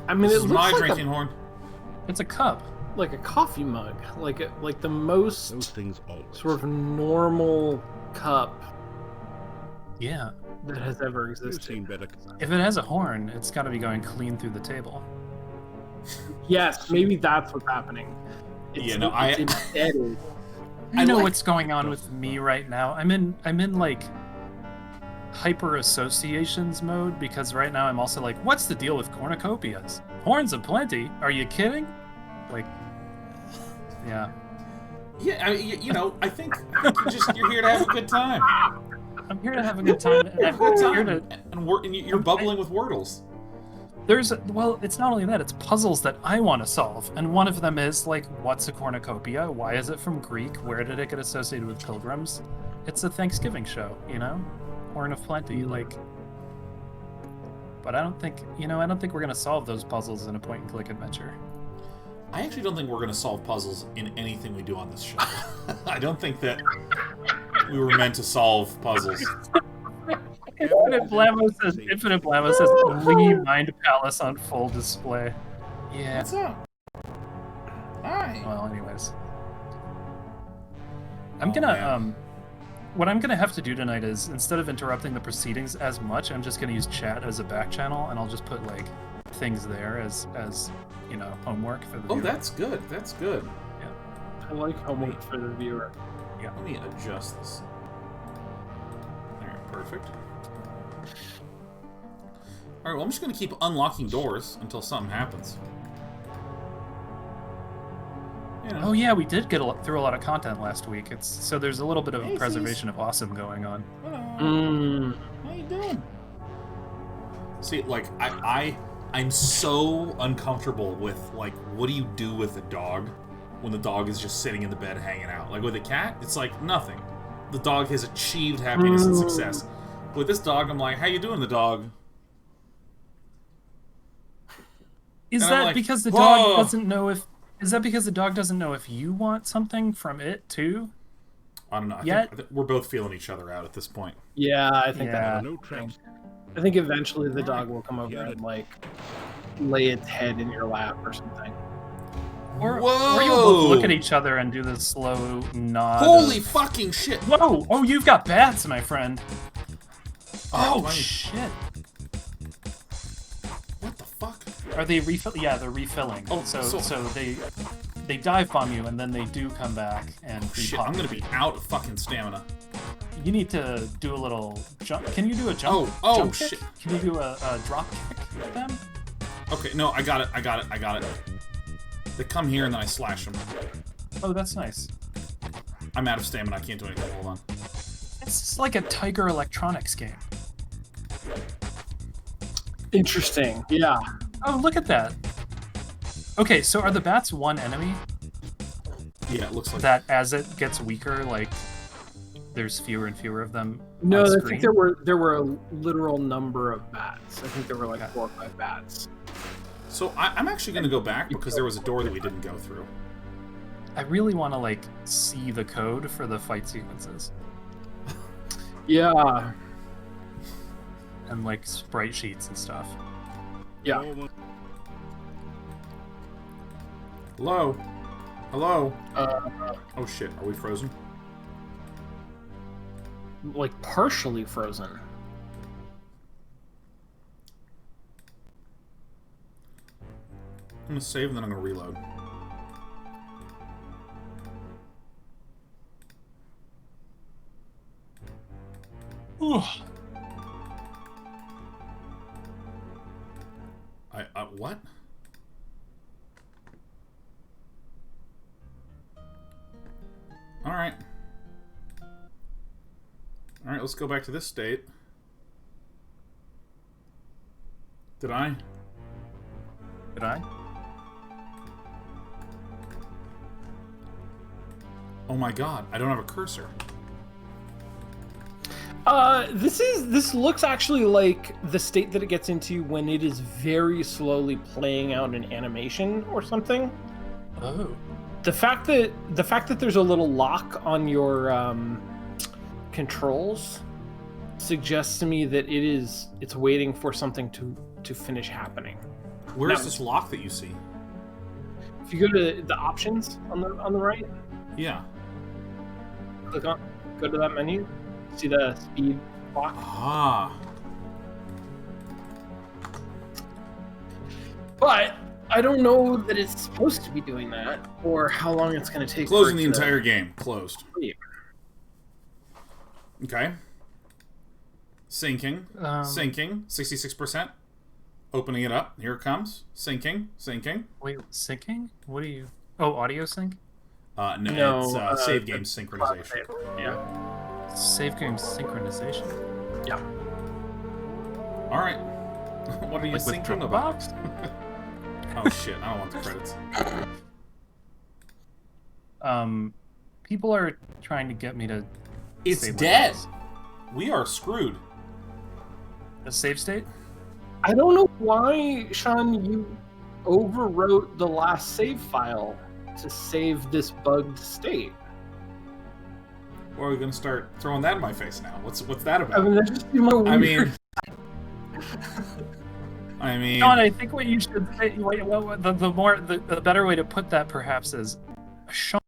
I mean, This it is looks my like drinking horn. It's a cup. like a coffee mug, like the most Those things always. sort of normal cup Yeah. that has ever You've existed. seen better. If it has a horn, it's got to be going clean through the table. Yes, maybe that's what's happening. Yeah, no, it's embedded. I know what's going on with me right now. I'm in like hyper associations mode because right now I'm also like, what's the deal with cornucopias? Horns aplenty? Are you kidding? Like, yeah. Yeah, I mean, I think you're here to have a good time. I'm here to have a good time. And I'm here to. And you're bubbling with wordles. Well, it's not only that, it's puzzles that I want to solve. And one of them is, like, what's a cornucopia? Why is it from Greek? Where did it get associated with pilgrims? It's a Thanksgiving show, Horn of Plenty, like... But I don't think we're going to solve those puzzles in a point-and-click adventure. I actually don't think we're going to solve puzzles in anything we do on this show. I don't think that we were meant to solve puzzles. Infinite Blammo says, Lee Mind Palace on full display. Yeah. What's up? Hi. Well, anyways. What I'm gonna have to do tonight is, instead of interrupting the proceedings as much, I'm just gonna use chat as a back channel, and I'll just put, like, things there as homework for the viewer. Oh, that's good. That's good. I like homework for the viewer. Yeah. Let me adjust this. There, perfect. Alright, well, I'm just gonna keep unlocking doors until something happens. You know. Oh yeah, we did get through a lot of content last week. So there's a little bit of a Hey, preservation of awesome going on. Hello. How you doing? See, like, I'm so uncomfortable with, like, what do you do with a dog when the dog is just sitting in the bed hanging out? Like, with a cat, it's like nothing. The dog has achieved happiness and success. With this dog, I'm like, how you doing, the dog? Is And I'm that like, because the whoa. dog doesn't know if... Is that because the dog doesn't know if you want something from it, too? I don't know. I think we're both feeling each other out at this point. Yeah, I think Yeah. No traps. I think eventually the dog will come over and like lay its head in your lap or something. Or Whoa! you'll both look at each other and do the slow nod. Holy fucking shit! Whoa! Oh, you've got bats, my friend. Oh, Oh, shit. what the fuck? Are they refill? Yeah, they're refilling. Oh, so so- they dive bomb you and then they do come back and Shit, repop. I'm gonna be out of fucking stamina. You need to do a little jump. Can you do a jump? Oh, jump kick? shit. Can you do a drop kick with them? Okay, no, I got it. They come here and then I slash them. Oh, that's nice. I'm out of stamina, I can't do anything, hold on. It's like a Tiger Electronics game. Interesting. Yeah. Oh, look at that. Okay, so are the bats one enemy Yeah, it looks like that as it gets weaker, like there's fewer and fewer of them? No, on I screen? think there were a literal number of bats. I think there were like 4 or 5 bats. So I'm actually gonna go back because there was a door that we didn't go through. I really want to like see the code for the fight sequences Yeah. and like sprite sheets and stuff. Yeah. Hello? Hello? Uh, Oh shit, are we frozen? like partially frozen. I'm gonna save and then I'm gonna reload. What? Alright. Alright, let's go back to this state. Did I? Did I? Oh my god, I don't have a cursor. This looks actually like the state that it gets into when it is very slowly playing out an animation or something. Oh. The fact that there's a little lock on your controls suggests to me that it's waiting for something to finish happening. Where's Now- this lock that you see? If you go to the options on the right, Yeah. go to that menu. See the speed clock? Ah. But I don't know that it's supposed to be doing that, or how long it's going to take. Closing for the it to entire game. Closed. clear. Okay. Syncing. Syncing. 66%. Opening it up. Here it comes. Syncing. Syncing. Wait, syncing? What are you? Oh, audio sync? No, it's save game synchronization. Yeah. Save game synchronization. Yeah. Alright. What are you Like with syncing about? Dropbox? Oh shit, I don't want the credits. People are trying to get me to. It's save my dead! files. We are screwed. A save state? I don't know why, Sean, you overwrote the last save file to save this bugged state. Or are we gonna start throwing that in my face now? What's that about? I mean, that's just my weird. I mean, John, I think what you should say, the better way to put that perhaps is, Sean,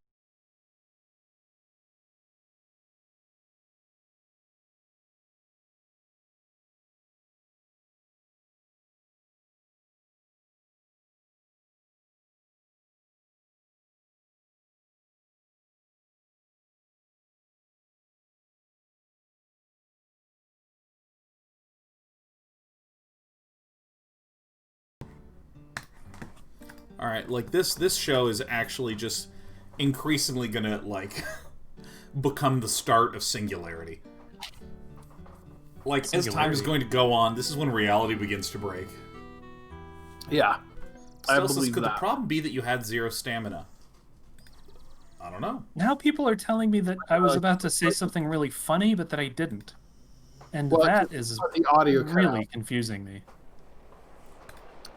All right, like this show is actually just increasingly gonna like become the start of singularity. Like as time is going to go on, this is when reality begins to break. Yeah, I Still, believe could that. the problem be that you had 0 stamina? I don't know. Now people are telling me that I was about to say something really funny, but that I didn't. And Well, that is the audio cut really out. confusing me.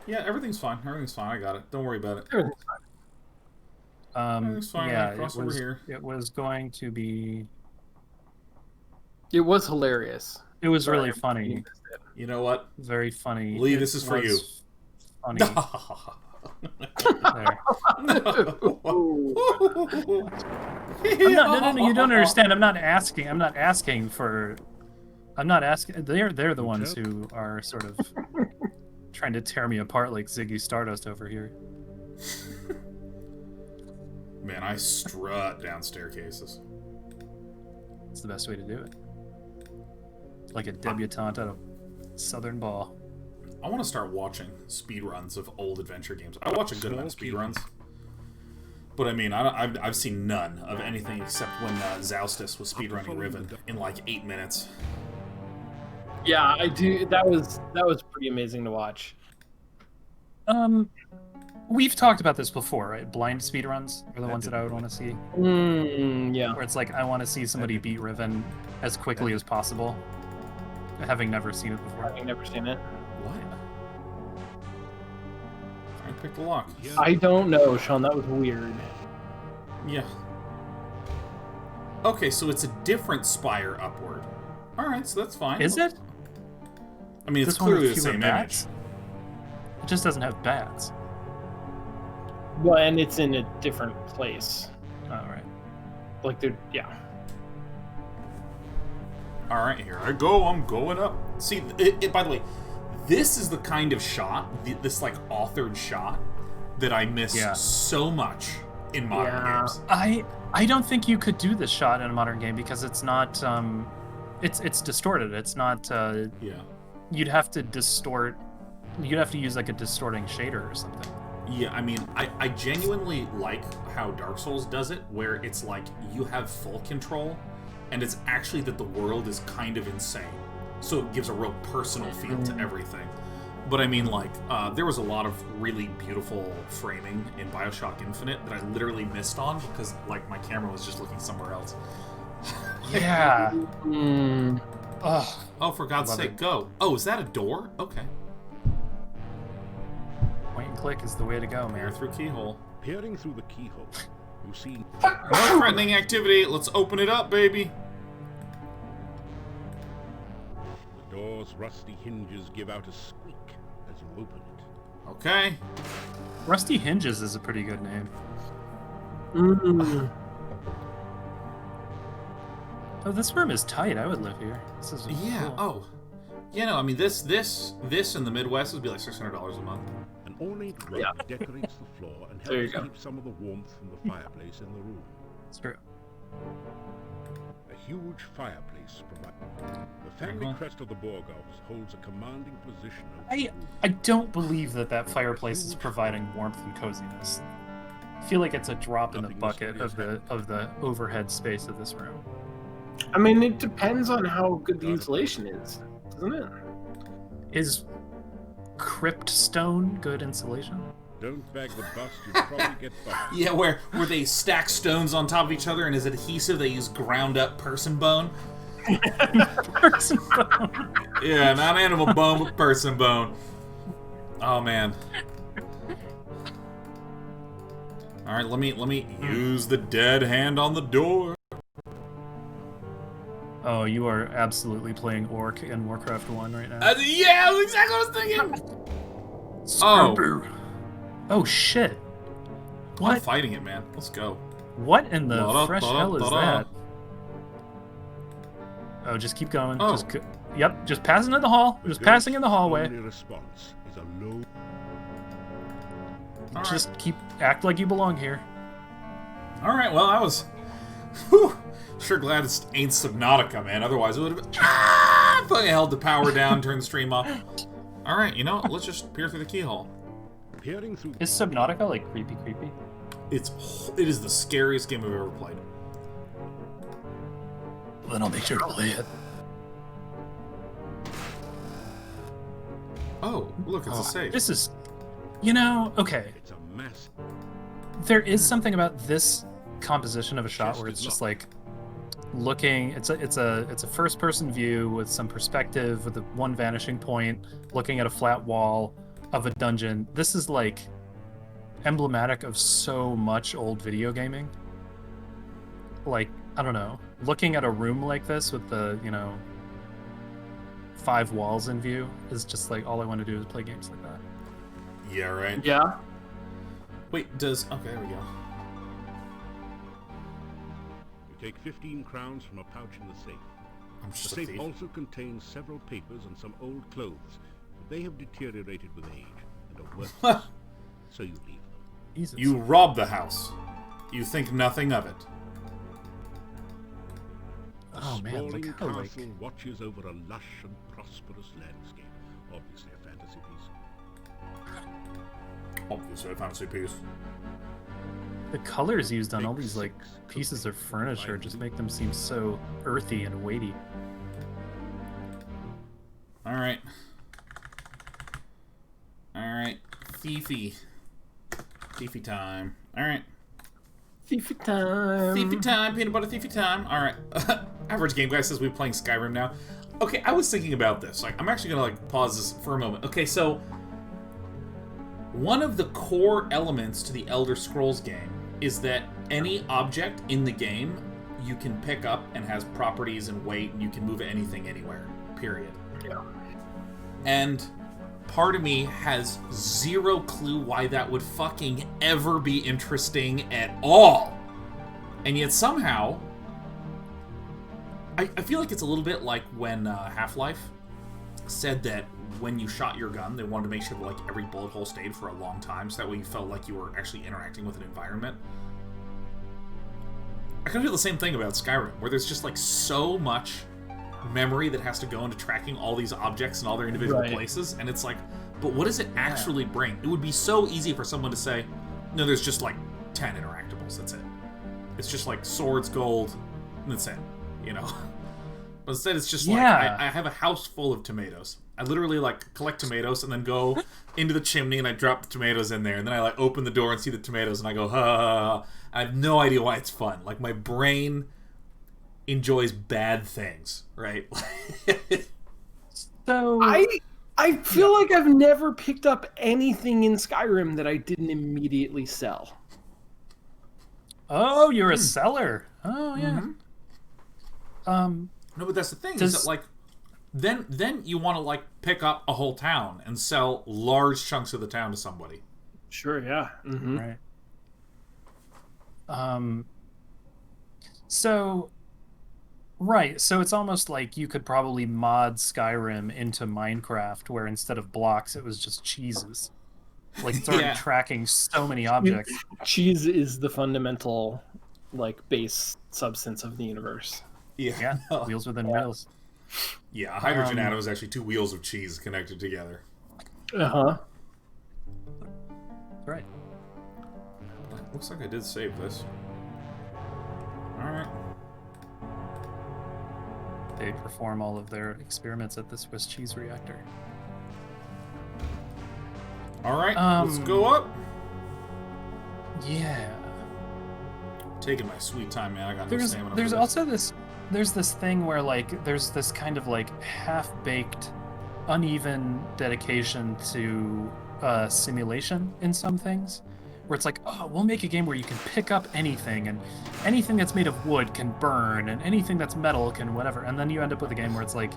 Yeah, everything's fine. Everything's fine. I got it. Don't worry about it. Everything's fine. Everything's fine. Yeah, Cross it over was, here. it was going to be... It was hilarious. It was Sorry, really I funny. missed it. You know what? Very funny. Lee, It this is for you. was Funny. There. Ooh. No, you don't understand. I'm not asking for... I'm not asking... They're the ones who are sort of trying to tear me apart like Ziggy Stardust over here. Man, I strut down staircases. It's the best way to do it. Like a debutante at a Southern Ball. I want to start watching speedruns of old adventure games. I watch a good amount of speedruns. But I mean, I've seen none of anything except when Zoustis was speedrunning Riven in like 8 minutes. Yeah, I do. That was pretty amazing to watch. We've talked about this before, right? Blind speedruns are the ones that I would want to see. Yeah. Where it's like, I want to see somebody beat Riven as quickly as possible, having never seen it before. I've never seen it. What? I picked the lock. I don't know, Sean. That was weird. Yeah. Okay, so it's a different spire upward. Alright, so that's fine. Is it? I mean, it's This one with clearly the fewer same bats? image. It just doesn't have bats. Well, and it's in a different place. Oh, right. Like they're Alright, here I go. I'm going up. See, by the way, this is the kind of shot, this like authored shot, that I miss so much in modern games. I don't think you could do this shot in a modern game because it's not it's distorted. It's not Yeah. you'd have to distort, you'd have to use like a distorting shader or something. Yeah, I mean, I genuinely like how Dark Souls does it, where it's like you have full control, and it's actually that the world is kind of insane. So it gives a real personal feel to everything. But I mean, like, there was a lot of really beautiful framing in Bioshock Infinite that I literally missed on because, like, my camera was just looking somewhere else. Yeah. Ugh. Oh, for God's Love sake, it. go. Oh, is that a door? Okay. Point and click is the way to go, Air man. through keyhole. Peering through the keyhole, you see More threatening activity. Let's open it up, baby. the door's rusty hinges give out a squeak as you open it. Okay. Rusty Hinges is a pretty good name. Oh, this room is tight. I would live here. This is Yeah. cool. Oh. Yeah. No. I mean, this in the Midwest would be like $600 a month. An ornate rug decorates the floor and There you helps go. keep some of the warmth from the fireplace in the room. It's true. A huge fireplace provides. The family crest of the Borgovs holds a commanding position over I don't believe that fireplace is providing warmth and coziness. I feel like it's a drop in the Nothing bucket of mysterious the overhead space of this room. I mean, it depends on how good the insulation is, doesn't it? Is crypt stone good insulation? Don't bag the bust, you'll probably get busted. Yeah, where they stack stones on top of each other, and as adhesive, they use ground up person bone. Person bone. Yeah, not animal bone, but person bone. Oh man. All right, let me use the dead hand on the door. Oh, you are absolutely playing Orc in Warcraft 1 right now. Yeah, that's exactly what I was thinking. Scooper. Oh shit. I'm What? fighting it, man. Let's go. What in the Da-da, fresh da-da, hell is da-da. that? Oh, just keep going. Oh. Just yep, just passing in the hall. Just The passing in the ghost's hallway. only response is a low. All right. Just act like you belong here. All right. Well, I was. Whew, sure glad it ain't Subnautica, man. Otherwise, it would have been. Fucking held the power down, turned the stream off. All right. You know what? Let's just peer through the keyhole. Peering through Is Subnautica like creepy? It is the scariest game I've ever played. Well, then I'll make sure to play it. Oh, look, it's a save. This is, okay. it's a mass. There is something about this composition of a shot where it's just like looking. It's a first person view with some perspective with one vanishing point, looking at a flat wall of a dungeon. This is like emblematic of so much old video gaming. Like, I don't know, looking at a room like this with the 5 walls in view is just like all I want to do is play games like that. Yeah, right. Yeah. Wait, okay, there we go. You take 15 crowns from a pouch in the safe. I'm The just a safe thief. also contains several papers and some old clothes, but they have deteriorated with age and are worthless. So you leave them. Jesus. You rob the house. You think nothing of it. Oh man, Sprawling look how castle watches over a lush and prosperous landscape. Obviously a fantasy piece. Obviously a fancy piece. the colors used on all Big these like six pieces of cooking furniture just lively. make them seem so earthy and weighty. Alright. Alright. Thiefy. Thiefy time. Alright. Thiefy time. Thiefy time, peanut butter thiefy time. Alright. Average Game Guy says we're playing Skyrim now. Okay, I was thinking about this. Like, I'm actually gonna like pause this for a moment. Okay, so one of the core elements to the Elder Scrolls game is that any object in the game you can pick up and has properties and weight, and you can move anything anywhere. Period. Yeah. And part of me has zero clue why that would fucking ever be interesting at all. And yet somehow, I feel like it's a little bit like when Half-Life said that when you shot your gun, they wanted to make sure that like every bullet hole stayed for a long time, so that way you felt like you were actually interacting with an environment. I kind of feel the same thing about Skyrim, where there's just like so much memory that has to go into tracking all these objects and all their individual Right. places, and it's like, but what does it actually bring? It would be so easy for someone to say, no, there's just like 10 interactables, that's it. It's just like swords, gold, and that's it, you know? But instead it's just like, Yeah. I have a house full of tomatoes. I literally like collect tomatoes and then go into the chimney and I drop the tomatoes in there, and then I like open the door and see the tomatoes and I go, ha, ha, ha, ha. I have no idea why it's fun. Like, my brain enjoys bad things, right? So I feel like I've never picked up anything in Skyrim that I didn't immediately sell. oh, you're a seller. Oh yeah. No, but that's the thing, is Does- that like then you want to like pick up a whole town and sell large chunks of the town to somebody. Sure, yeah. Mm-hmm. Right. So, right. So it's almost like you could probably mod Skyrim into Minecraft, where instead of blocks, it was just cheeses. Like it's already Yeah. tracking so many objects. Cheese is the fundamental, like, base substance of the universe. Yeah, wheels within wheels. Yeah, a hydrogen atom is actually two wheels of cheese connected together. Uh-huh. Right. Looks like I did save this. Alright. They perform all of their experiments at the Swiss cheese reactor. Alright, let's go up. Yeah. Taking my sweet time, man. I got no stamina for There's this. also this thing where like there's this kind of like half-baked, uneven dedication to simulation in some things, where it's like, oh, we'll make a game where you can pick up anything, and anything that's made of wood can burn, and anything that's metal can whatever, and then you end up with a game where it's like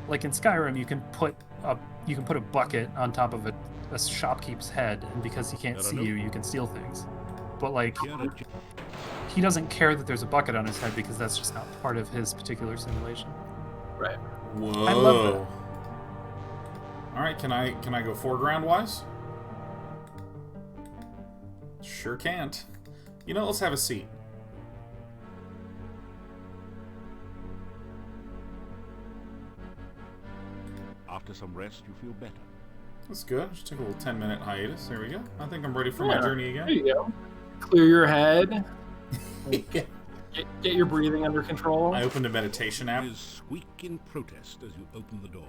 in Skyrim you can put a bucket on top of a shopkeep's head, and because he can't see you, you can steal things. But like, he doesn't care that there's a bucket on his head because that's just not part of his particular simulation. Right. Whoa. I love that. Alright, can I go foreground wise? Sure can't. You know, let's have a seat. After some rest, you feel better. That's good. Just take a little 10-minute hiatus. There we go. I think I'm ready for my journey again. There you go. Clear your head. Get your breathing under control. I opened a meditation app. Squeak in protest as you open the door.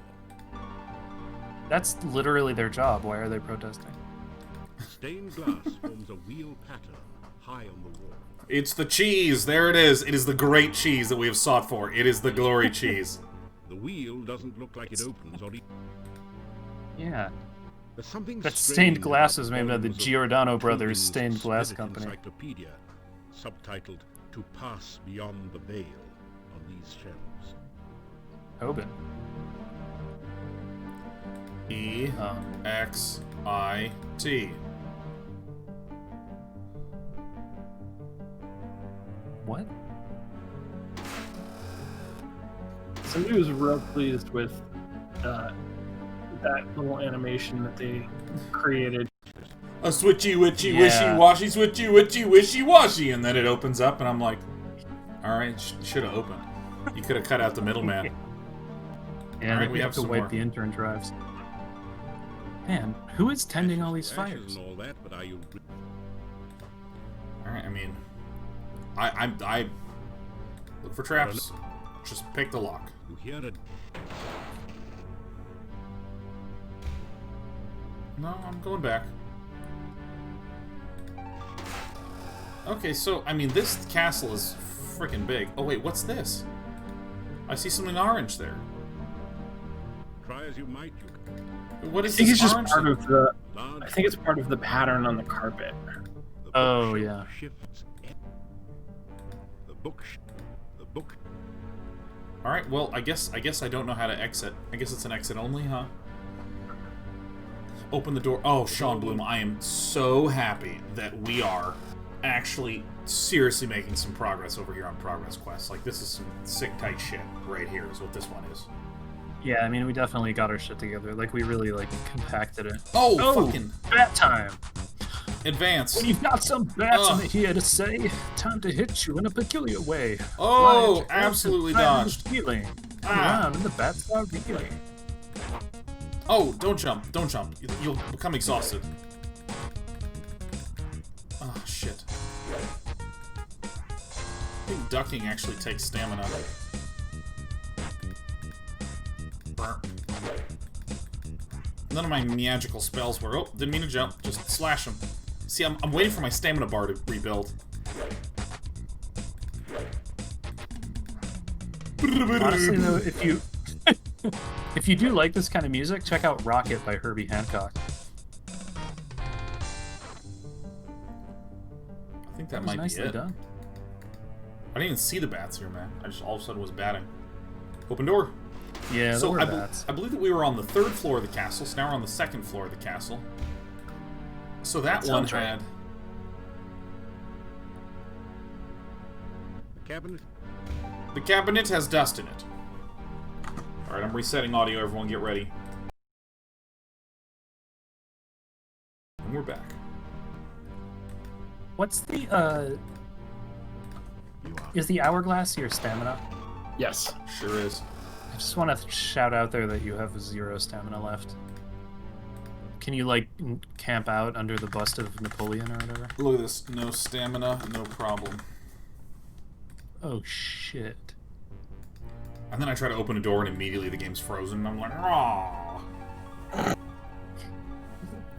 That's literally their job. Why are they protesting? Stained glass forms a wheel pattern high on the wall. It's the cheese. There it is. It is the great cheese that we have sought for. It is the glory cheese. The wheel doesn't look like it opens or Yeah. there's something That strange stained glass about is made by the volumes of Giordano Brothers Tolkien's Stained Glass Semitic Company. Encyclopedia, subtitled "To Pass Beyond the Veil" on these shelves. Tobin. E-X-I-T. What? Somebody was real pleased with that little animation that they created. A switchy, witchy, Yeah. wishy-washy, switchy, witchy, wishy-washy. And then it opens up, and I'm like, alright, should have opened. You could have cut out the middleman. Yeah, Alright, we have to some wipe more. the intern drives. Man, who is tending all these Ashes fires? and all that, but are you Alright, I mean, I look for traps. Just pick the lock. you hear a No, I'm going back. Okay, so, I mean, this castle is freaking big. Oh, wait, what's this? I see something orange there. try as you might, you What I is think this it's just orange part thing? of the. large I think it's part of the pattern on the carpet. the Oh, bookshelf yeah. shifts. The book Alright, well, I guess I don't know how to exit. I guess it's an exit only, huh? Open the door. Oh, Sean Bloom, I am so happy that we are actually seriously making some progress over here on Progress Quest. Like, this is some sick, tight shit right here is what this one is. Yeah, I mean, we definitely got our shit together. Like, we really, like, compacted it. Oh, fucking bat time! advance. When you've got some bats Ugh. in here to say, time to hit you in a peculiar way. Oh, Fly at your absolutely find the dodged. feeling. Come Ah. around and the bats are reeling. Oh, don't jump. Don't jump. You'll become exhausted. Oh, shit. I think ducking actually takes stamina. None of my magical spells were... Oh, didn't mean to jump. Just slash them. See, I'm waiting for my stamina bar to rebuild. Honestly, though, if you if you do like this kind of music, check out "Rocket" by Herbie Hancock. I think that That was might nicely be it. done. I didn't even see the bats here, man. I just all of a sudden was batting. Open door. Yeah, So there I, were bats. I believe that we were on the 3rd floor of the castle, so now we're on the 2nd floor of the castle. So that one sounds right. had... the cabinet. The cabinet has dust in it. Alright, I'm resetting audio, everyone get ready. And we're back. What's the You are. is the hourglass your stamina? Yes. Sure is. I just want to shout out there that you have 0 stamina left. Can you, like, camp out under the bust of Napoleon or whatever? Look at this. No stamina, no problem. Oh, shit. And then I try to open a door and immediately the game's frozen and I'm like, aww.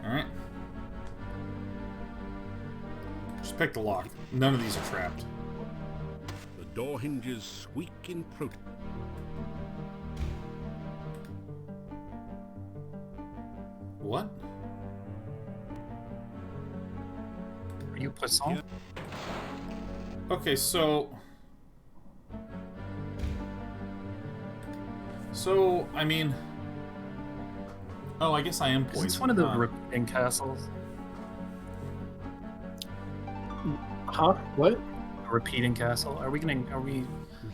Alright. Just pick the lock. None of these are trapped. The door hinges squeak in protest. What? Are you Poisson? Okay, so... So, I mean... Oh, I guess I am Is poisoned. this one of the huh? repeating castles? Huh? What? A repeating castle? Are we getting? Are we You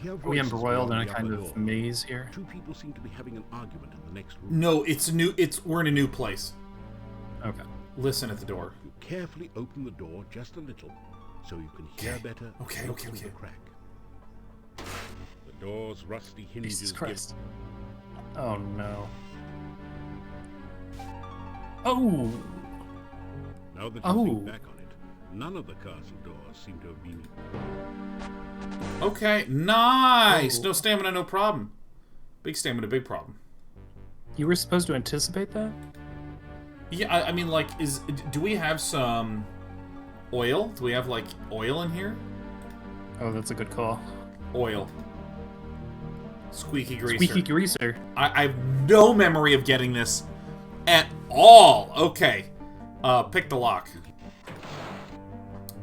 hear voices embroiled in a beyond the kind upper of door. maze here? Two people seem to be having an argument in the next room. No, it's new. We're in a new place. Okay. Listen at the door. You carefully open the door just a little, so you can hear better. Okay, look okay, through okay. The crack. The door's rusty hinges Jesus give Christ. Oh no. Oh. Now that you think back on it, none of the castle doors seem to have been... Okay, nice! No stamina, no problem. Big stamina, big problem. You were supposed to anticipate that? Yeah, I mean, like, do we have some oil? Do we have, like, oil in here? Oh, that's a good call. Oil. Squeaky greaser. Squeaky greaser. I have no memory of getting this at all. Okay. Pick the lock.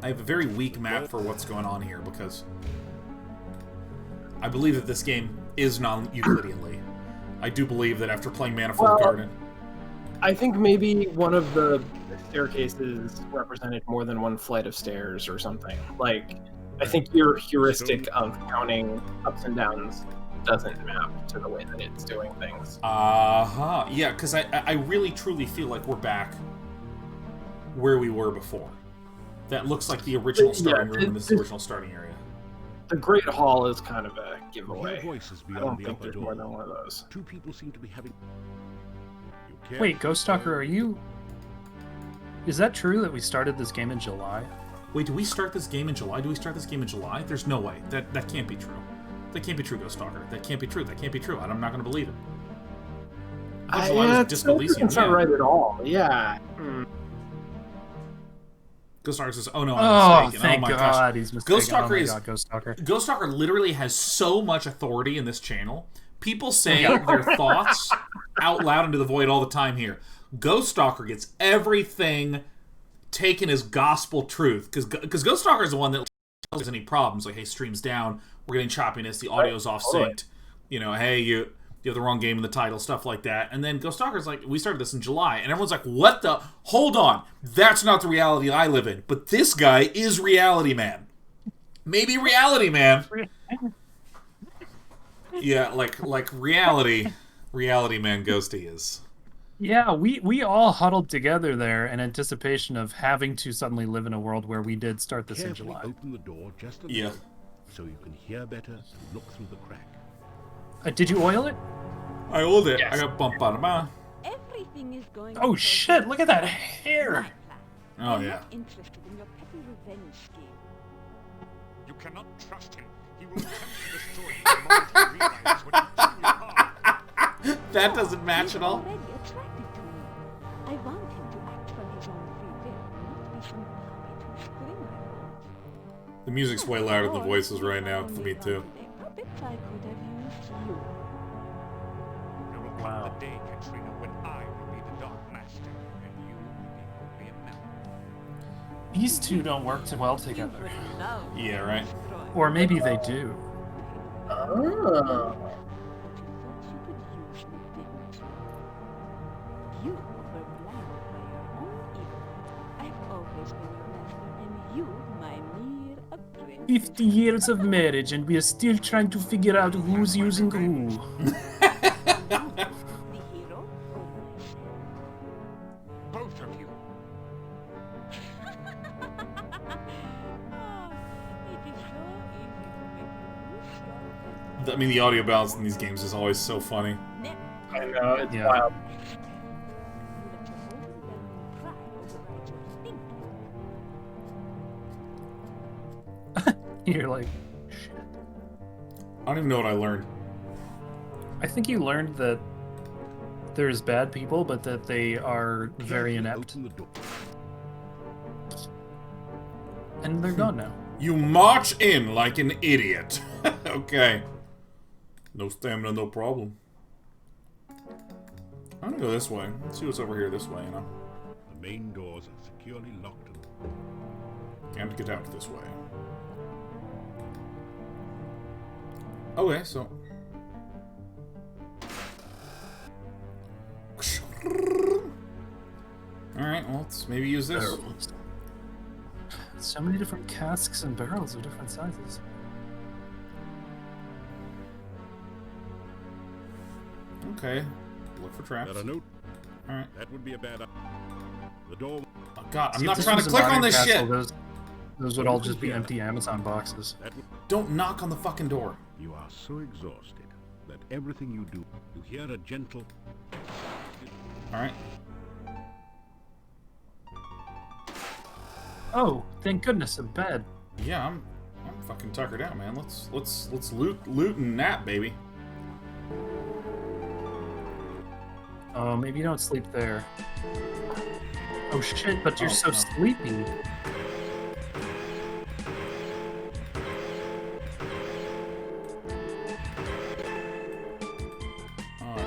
I have a very weak map for what's going on here because I believe that this game is non-Euclideanly. I do believe that after playing Manifold Garden... I think maybe one of the staircases represented more than one flight of stairs or something. Like, I think your heuristic of counting ups and downs doesn't map to the way that it's doing things. Yeah, because I really truly feel like we're back where we were before. That looks like the original starting room in this original starting area. The Great Hall is kind of a giveaway. Voices I beyond don't the think upper there's door. more than one of those. Two people seem to be having... Wait, Ghost Stalker, are you... Is that true that we started this game in July? Wait, do we start this game in July? Do we start this game in July? There's no way. That can't be true. That can't be true, Ghost Stalker. That can't be true. That can't be true. I'm not going to believe it. It's not right at all. Yeah. Ghost Stalker says, "Oh no, I'm mistaken." Thank oh my God, gosh. he's mistaken. Ghost Stalker is Ghost Stalker. Ghost Stalker literally has so much authority in this channel. People say their thoughts out loud into the void all the time here. Ghost Stalker gets everything taken as gospel truth because Ghost Stalker is the one that tells us any problems. Like, hey, stream's down, we're getting choppiness, the audio's off synced. You know, hey, you have the wrong game in the title, stuff like that. And then Ghost Stalker's like, we started this in July, and everyone's like, what the? Hold on, that's not the reality I live in. But this guy is Reality Man. Maybe Reality Man. Yeah, like reality man Ghosty is. Yeah, we all huddled together there in anticipation of having to suddenly live in a world where we did start this in July. Open the door just a Yeah. little, so you can hear better and look through the crack. Did you oil it? I oiled it. Yes. I got bump on him. Everything is going Oh shit, look at that hair! Oh yeah. Interested in your petty revenge scheme. You cannot trust him. He will attempt to destroy you the moment he realizes what you truly are. That doesn't match at all. He's already attracted to me. I want him to act from his own free will, not be some puppet who screams. The music's way louder than the voices right now for me too. Puppets I could have used you. There will come the day, Katrina, when I will be the Dark Master, and you will be only a member. These two don't work too well together. Yeah, right. Or maybe they do. Oh. You were blinded by your own evil. I've always been your master, and you my mere apprentice. 50 years of marriage and we are still trying to figure out who's using who. The hero or myself? Both of you. It is so easy to make you lose your I mean, the audio balance in these games is always so funny. I know, it's Yeah. wild. You're like, I don't even know what I learned. I think you learned that there's bad people, but that they are very inept. Open the door. And they're gone now. You march in like an idiot. Okay. No stamina, no problem. I'm gonna go this way. Let's see what's over here this way, you know. The main doors are securely locked and And get out this way. Okay, so... Alright, well, let's maybe use this. So many different casks and barrels of different sizes. Okay. Look for traps. Got a note? Alright. That would be a bad... The door... Oh god, I'm See, if not this trying to was a click on modern this castle, shit! Those would all just be empty Amazon boxes. That would... Don't knock on the fucking door. You are so exhausted that everything you do, you hear a gentle... Alright. Oh, thank goodness, a bed. Yeah, I'm fucking tuckered out, man. Let's loot and nap, baby. Oh, maybe you don't sleep there. Oh shit, but you're so sleepy.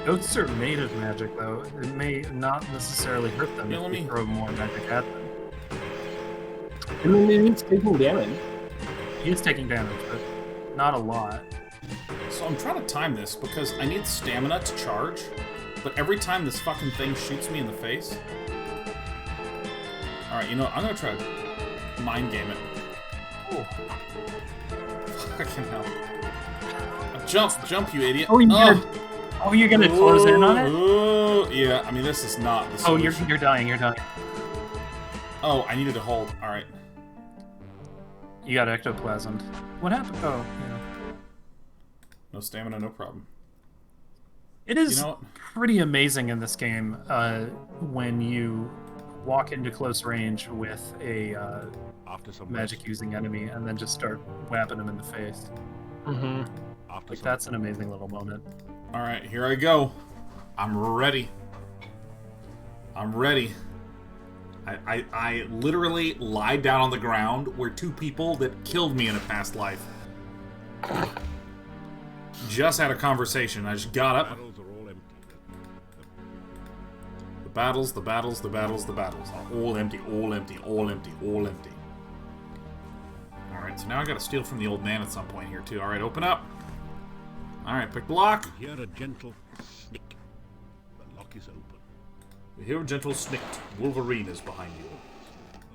Goats are made of magic, though. It may not necessarily hurt them if you throw more magic at them. I mean, he's taking damage. He is taking damage, but not a lot. So I'm trying to time this because I need stamina to charge, but every time this fucking thing shoots me in the face... Alright, you know, I'm gonna try to mind game it. Oh. Fucking hell. Jump, you idiot. Oh, you're gonna close in on it? Oh, yeah, I mean, this is not the solution. Oh, you're dying. Oh, I needed to hold. Alright. You got ectoplasmed. What happened? Oh, yeah. No stamina, no problem. It is pretty amazing in this game when you walk into close range with a magic-using enemy and then just start whapping them in the face. Mm-hmm. Like, that's an amazing little moment. Alright, here I go. I'm ready. I literally lied down on the ground where two people that killed me in a past life just had a conversation. I just got up. The battles. All empty. Alright, so now I gotta steal from the old man at some point here, too. Alright, open up. Alright, pick the lock. You hear a gentle snick. The lock is open. You hear a gentle snick. Wolverine is behind you.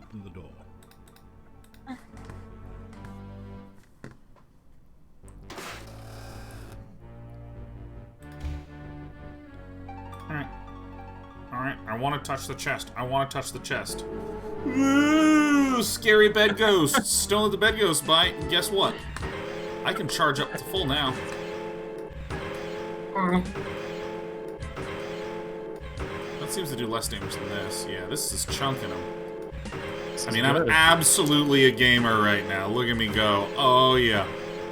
Open the door. Alright, I want to touch the chest. Ooh, scary bed ghosts. Don't let the bed ghosts bite. And guess what? I can charge up to full now. That seems to do less damage than this. Yeah, this is chunking them. I mean, I'm absolutely a gamer right now. Look at me go. Oh, yeah.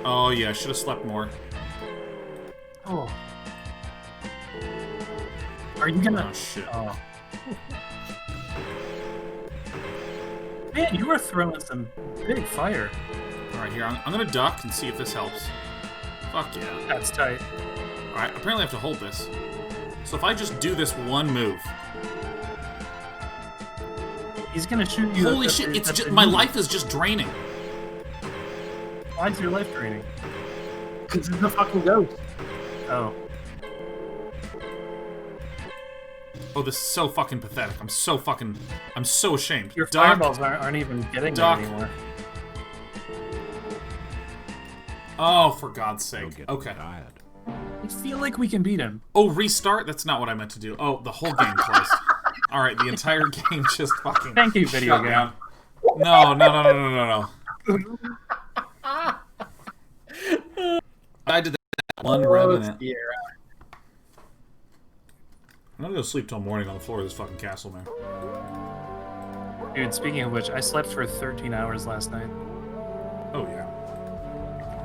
I should have slept more. Oh. Are you gonna... Oh, shit. Oh. Man, you were throwing some big fire. Alright, here, I'm gonna duck and see if this helps. Fuck yeah. That's tight. Alright, apparently I have to hold this. So if I just do this one move... He's gonna shoot you. Holy shit, it's just... My life is just draining. Why is your life draining? Because it's a fucking ghost. Oh. Oh, this is so fucking pathetic. I'm so ashamed. Your fireballs aren't even getting there anymore. Oh, for God's sake. Okay. I feel like we can beat him. Oh, restart? That's not what I meant to do. Oh, the whole game closed. Alright, the entire game just fucking... Thank you, video game. Down. No. I did that one revenant. I'm gonna go sleep till morning on the floor of this fucking castle, man. Dude, speaking of which, I slept for 13 hours last night. Oh, yeah.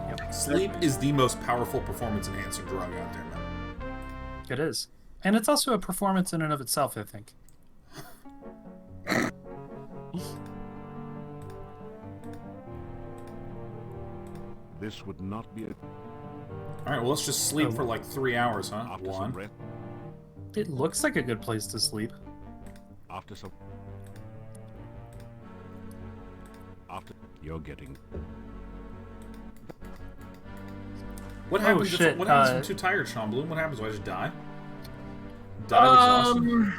Yep. Sleep is the most powerful performance-enhancing drug out there, man. It is. And it's also a performance in and of itself, I think. This would not be a... Alright, well, let's just sleep for like 3 hours, huh? After One. some rest. It looks like a good place to sleep. After you're getting... What happens if I'm too tired, Sean Bloom? What happens? Do I just die? Die of exhaustion?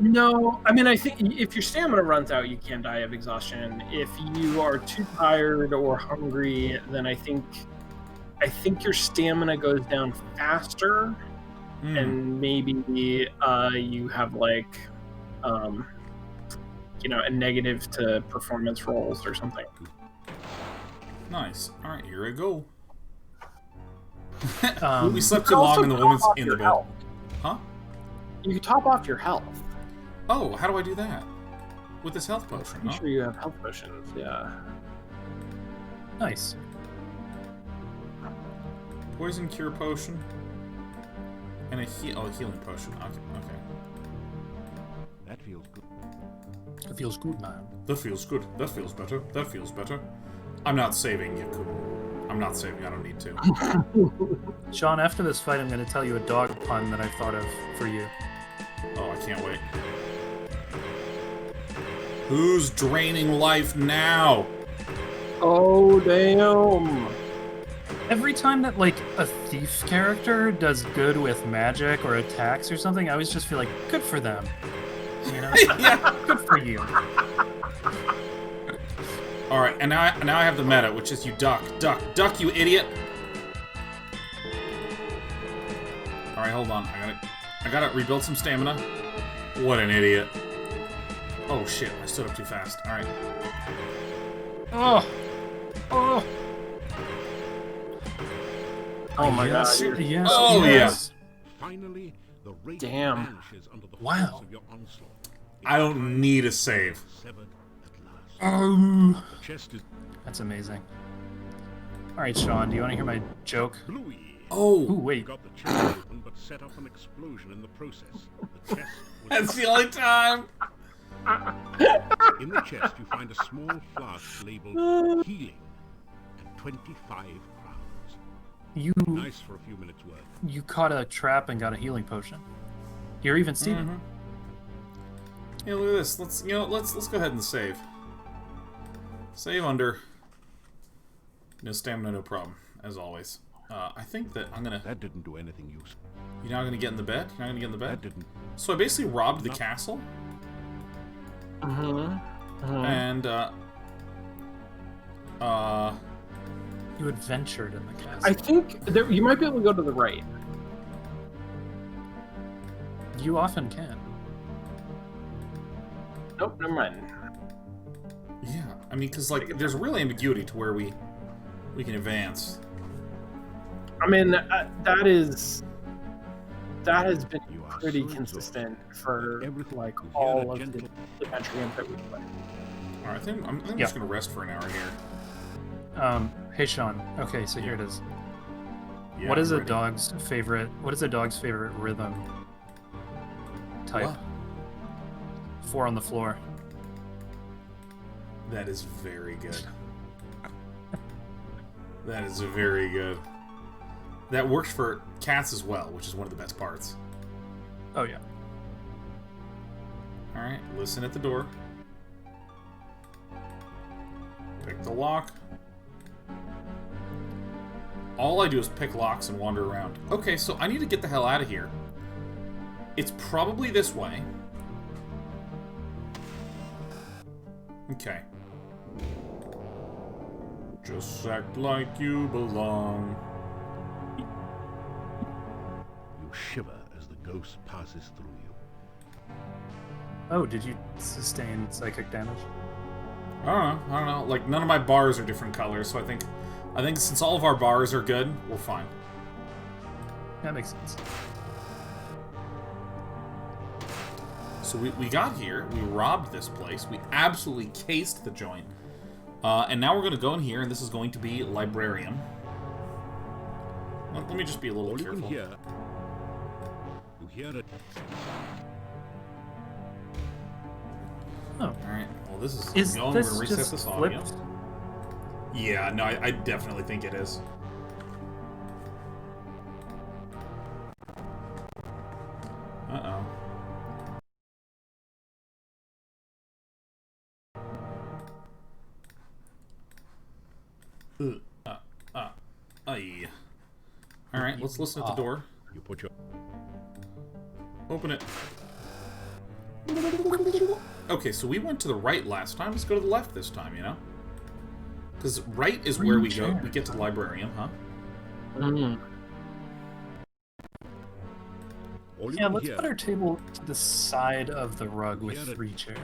No. I mean, I think if your stamina runs out, you can die of exhaustion. If you are too tired or hungry, then I think your stamina goes down faster. And maybe you have like, a negative to performance rolls or something. Nice. All right, here I go. Um, we slept too long and the woman's in the bed. Health. Huh? You can top off your health. Oh, how do I do that? with this health potion. I'm sure you have health potions. Yeah. Nice. Poison cure potion. And a healing potion. Okay. That feels good. It feels good, man. That feels good. That feels better. That feels better. I'm not saving Yaku. I'm not saving. I don't need to. Sean, after this fight, I'm going to tell you a dog pun that I thought of for you. Oh, I can't wait. Who's draining life now? Oh, damn. Every time that, like, a thief character does good with magic or attacks or something, I always just feel like, good for them. You know? Yeah. Good for you. Alright, and now I have the meta, which is you duck, you idiot! Alright, hold on. I gotta rebuild some stamina. What an idiot. Oh shit, I stood up too fast. Alright. Oh! Oh! Oh my god. Yes. Oh, yes. Finally, the rage Damn. vanishes under the Wow. force of your onslaught. I don't need a save. Severed at last. Oh! The chest is That's amazing. Alright, Sean, do you want to hear my joke? bluey. Oh! Ooh, wait. Got the chest open, but set off an explosion in the process. The chest was That's the only time! in the chest. You find a small flask labeled healing and 25 crowns. You Nice for a few minutes' work. you caught a trap and got a healing potion. You're even Steven. Yeah, look at this. Let's go ahead and save. Save under. No stamina, no problem, as always. I think that I'm gonna. That didn't do anything useful. You're not gonna get in the bed. You're not gonna get in the That bed. didn't. So I basically robbed the castle, and You adventured in the castle. I think there, you might be able to go to the right. You often can. Nope, never mind. yeah, I mean, because like there's real ambiguity to where we can advance. I mean, that has been You are pretty so consistent for Everything like is all here, of gentle. the adventure games that we play. All right, I think I'm Yeah. just gonna rest for an hour here. Hey Sean. Okay, so here it is. Yeah, What is I'm a ready. dog's favorite? What is a dog's favorite rhythm type? What? 4 on the floor. That is very good. That is very good. That works for cats as well, which is one of the best parts. Oh yeah. Alright, listen at the door. Pick the lock. All I do is pick locks and wander around. Okay, so I need to get the hell out of here. It's probably this way. Okay. Just act like you belong. You shiver as the ghost passes through you. Oh, did you sustain psychic damage? I don't know. Like, none of my bars are different colors, so I think since all of our bars are good, we're fine. That makes sense. So we got here, we robbed this place, we absolutely cased the joint. And now we're going to go in here, and this is going to be Librarium. Let me just be a little All you can careful. hear. You hear it. Oh. Alright, well this is... Is we're this going to reset just this audio. flipped? Yeah, no, I definitely think it is. Uh-oh. Aye. Alright, let's listen at the door. You put your. Open it. Okay, so we went to the right last time. Let's go to the left this time, you know? Because right is where we go. We get to the librarium, huh? All you Yeah, can let's hear. put our table to the side of the rug with 3 chairs.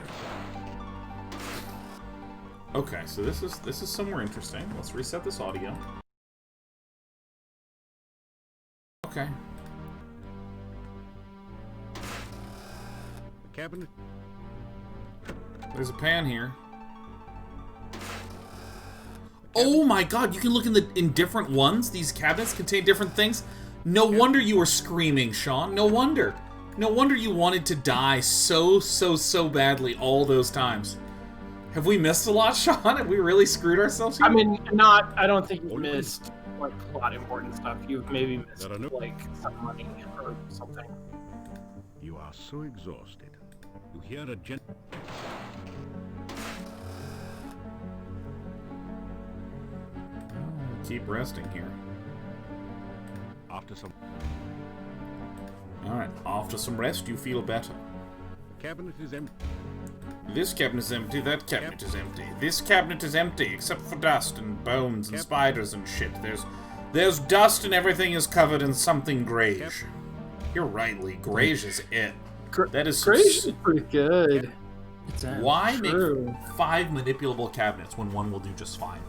Okay, so this is somewhere interesting. Let's reset this audio. Okay. The cabinet. There's a pan here. Oh my god, you can look in different ones. These cabinets contain different things. No wonder you were screaming, Sean. No wonder. No wonder you wanted to die so badly all those times. Have we missed a lot, Sean? Have we really screwed ourselves here? I mean, I don't think you missed like a lot of important stuff. You've maybe missed like some money or something. You are so exhausted. You hear a Keep resting here. After some... Alright, after some rest, you feel better. The cabinet is empty. This cabinet is empty, that cabinet is empty. This cabinet is empty, except for dust and bones and spiders and shit. There's dust and everything is covered in something greyish. You're right, Lee. Greyish is it. That is greyish is pretty good. Why make 5 manipulable cabinets when one will do just fine?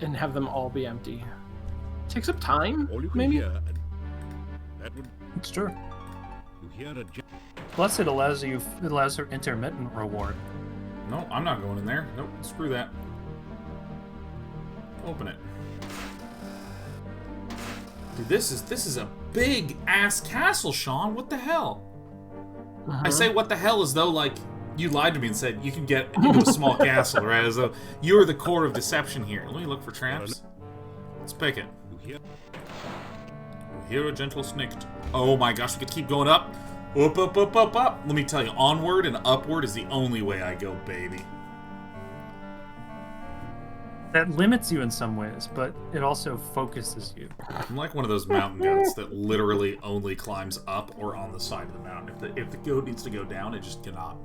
And have them all be empty. Takes up time, all you can maybe? Hear, that would... It's true. You hear a Plus, it allows her intermittent reward. No, I'm not going in there. Nope, screw that. Open it. Dude, this is a big ass castle, Sean. What the hell? I say what the hell as though like you lied to me and said you can get into a small castle, right? As though you're the core of deception here. Let me look for traps. Let's pick it. You hear a gentle snicket. Oh my gosh, we could keep going up. Up, up, up, up, up. Let me tell you, onward and upward is the only way I go, baby. That limits you in some ways, but it also focuses you. I'm like one of those mountain goats that literally only climbs up or on the side of the mountain. If the goat needs to go down, it just cannot.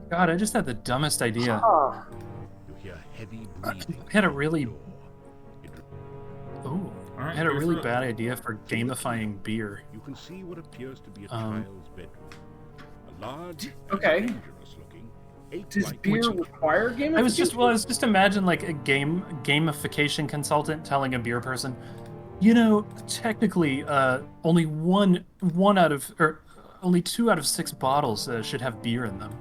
God, I just had the dumbest idea. You hear heavy breathing. I had a really... Ooh. Right, I had a really bad idea for gamifying beer. You can see what appears to be a child's bedroom. A large, dangerous looking, Does beer require gamification? I was just imagine like a gamification consultant telling a beer person, you know, technically, only two out of 6 bottles should have beer in them.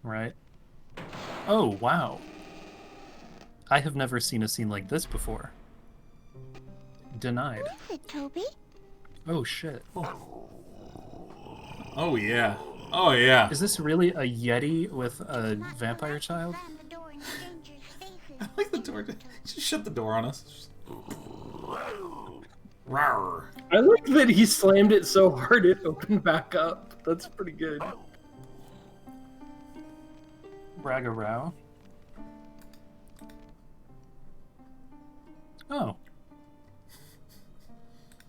Right. Oh wow. I have never seen a scene like this before. Denied. What is it, Toby? Oh shit. Oh yeah. Oh yeah. Is this really a Yeti with a vampire child? I like the door. Just shut the door on us. Rawr. I like that he slammed it so hard it opened back up. That's pretty good. Braggaroo. Oh.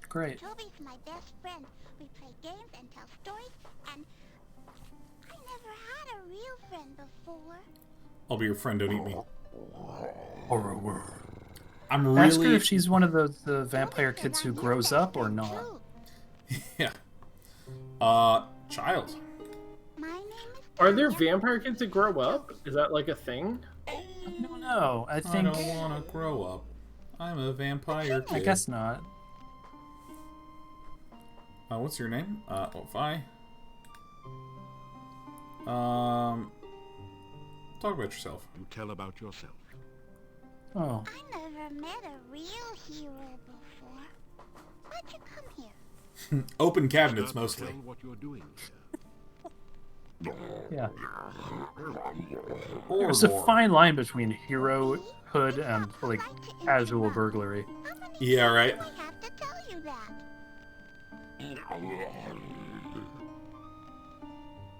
Great. Toby's my best friend. We play games and tell stories, and I never had a real friend before. I'll be your friend, don't eat me. I'm really... Ask her if she's one of the vampire kids who grows up or not. Yeah. Child. Are there vampire kids that grow up? Is that like a thing? No, I think... I don't want to grow up. I'm a vampire kid. I guess not. What's your name? Vi. Talk about yourself. You tell about yourself. Oh. I never met a real hero before. Why'd you come here? Open cabinets, mostly. What you're doing here. Yeah. There's a fine line between herohood and, like, casual burglary. Yeah, right. I have to tell you that.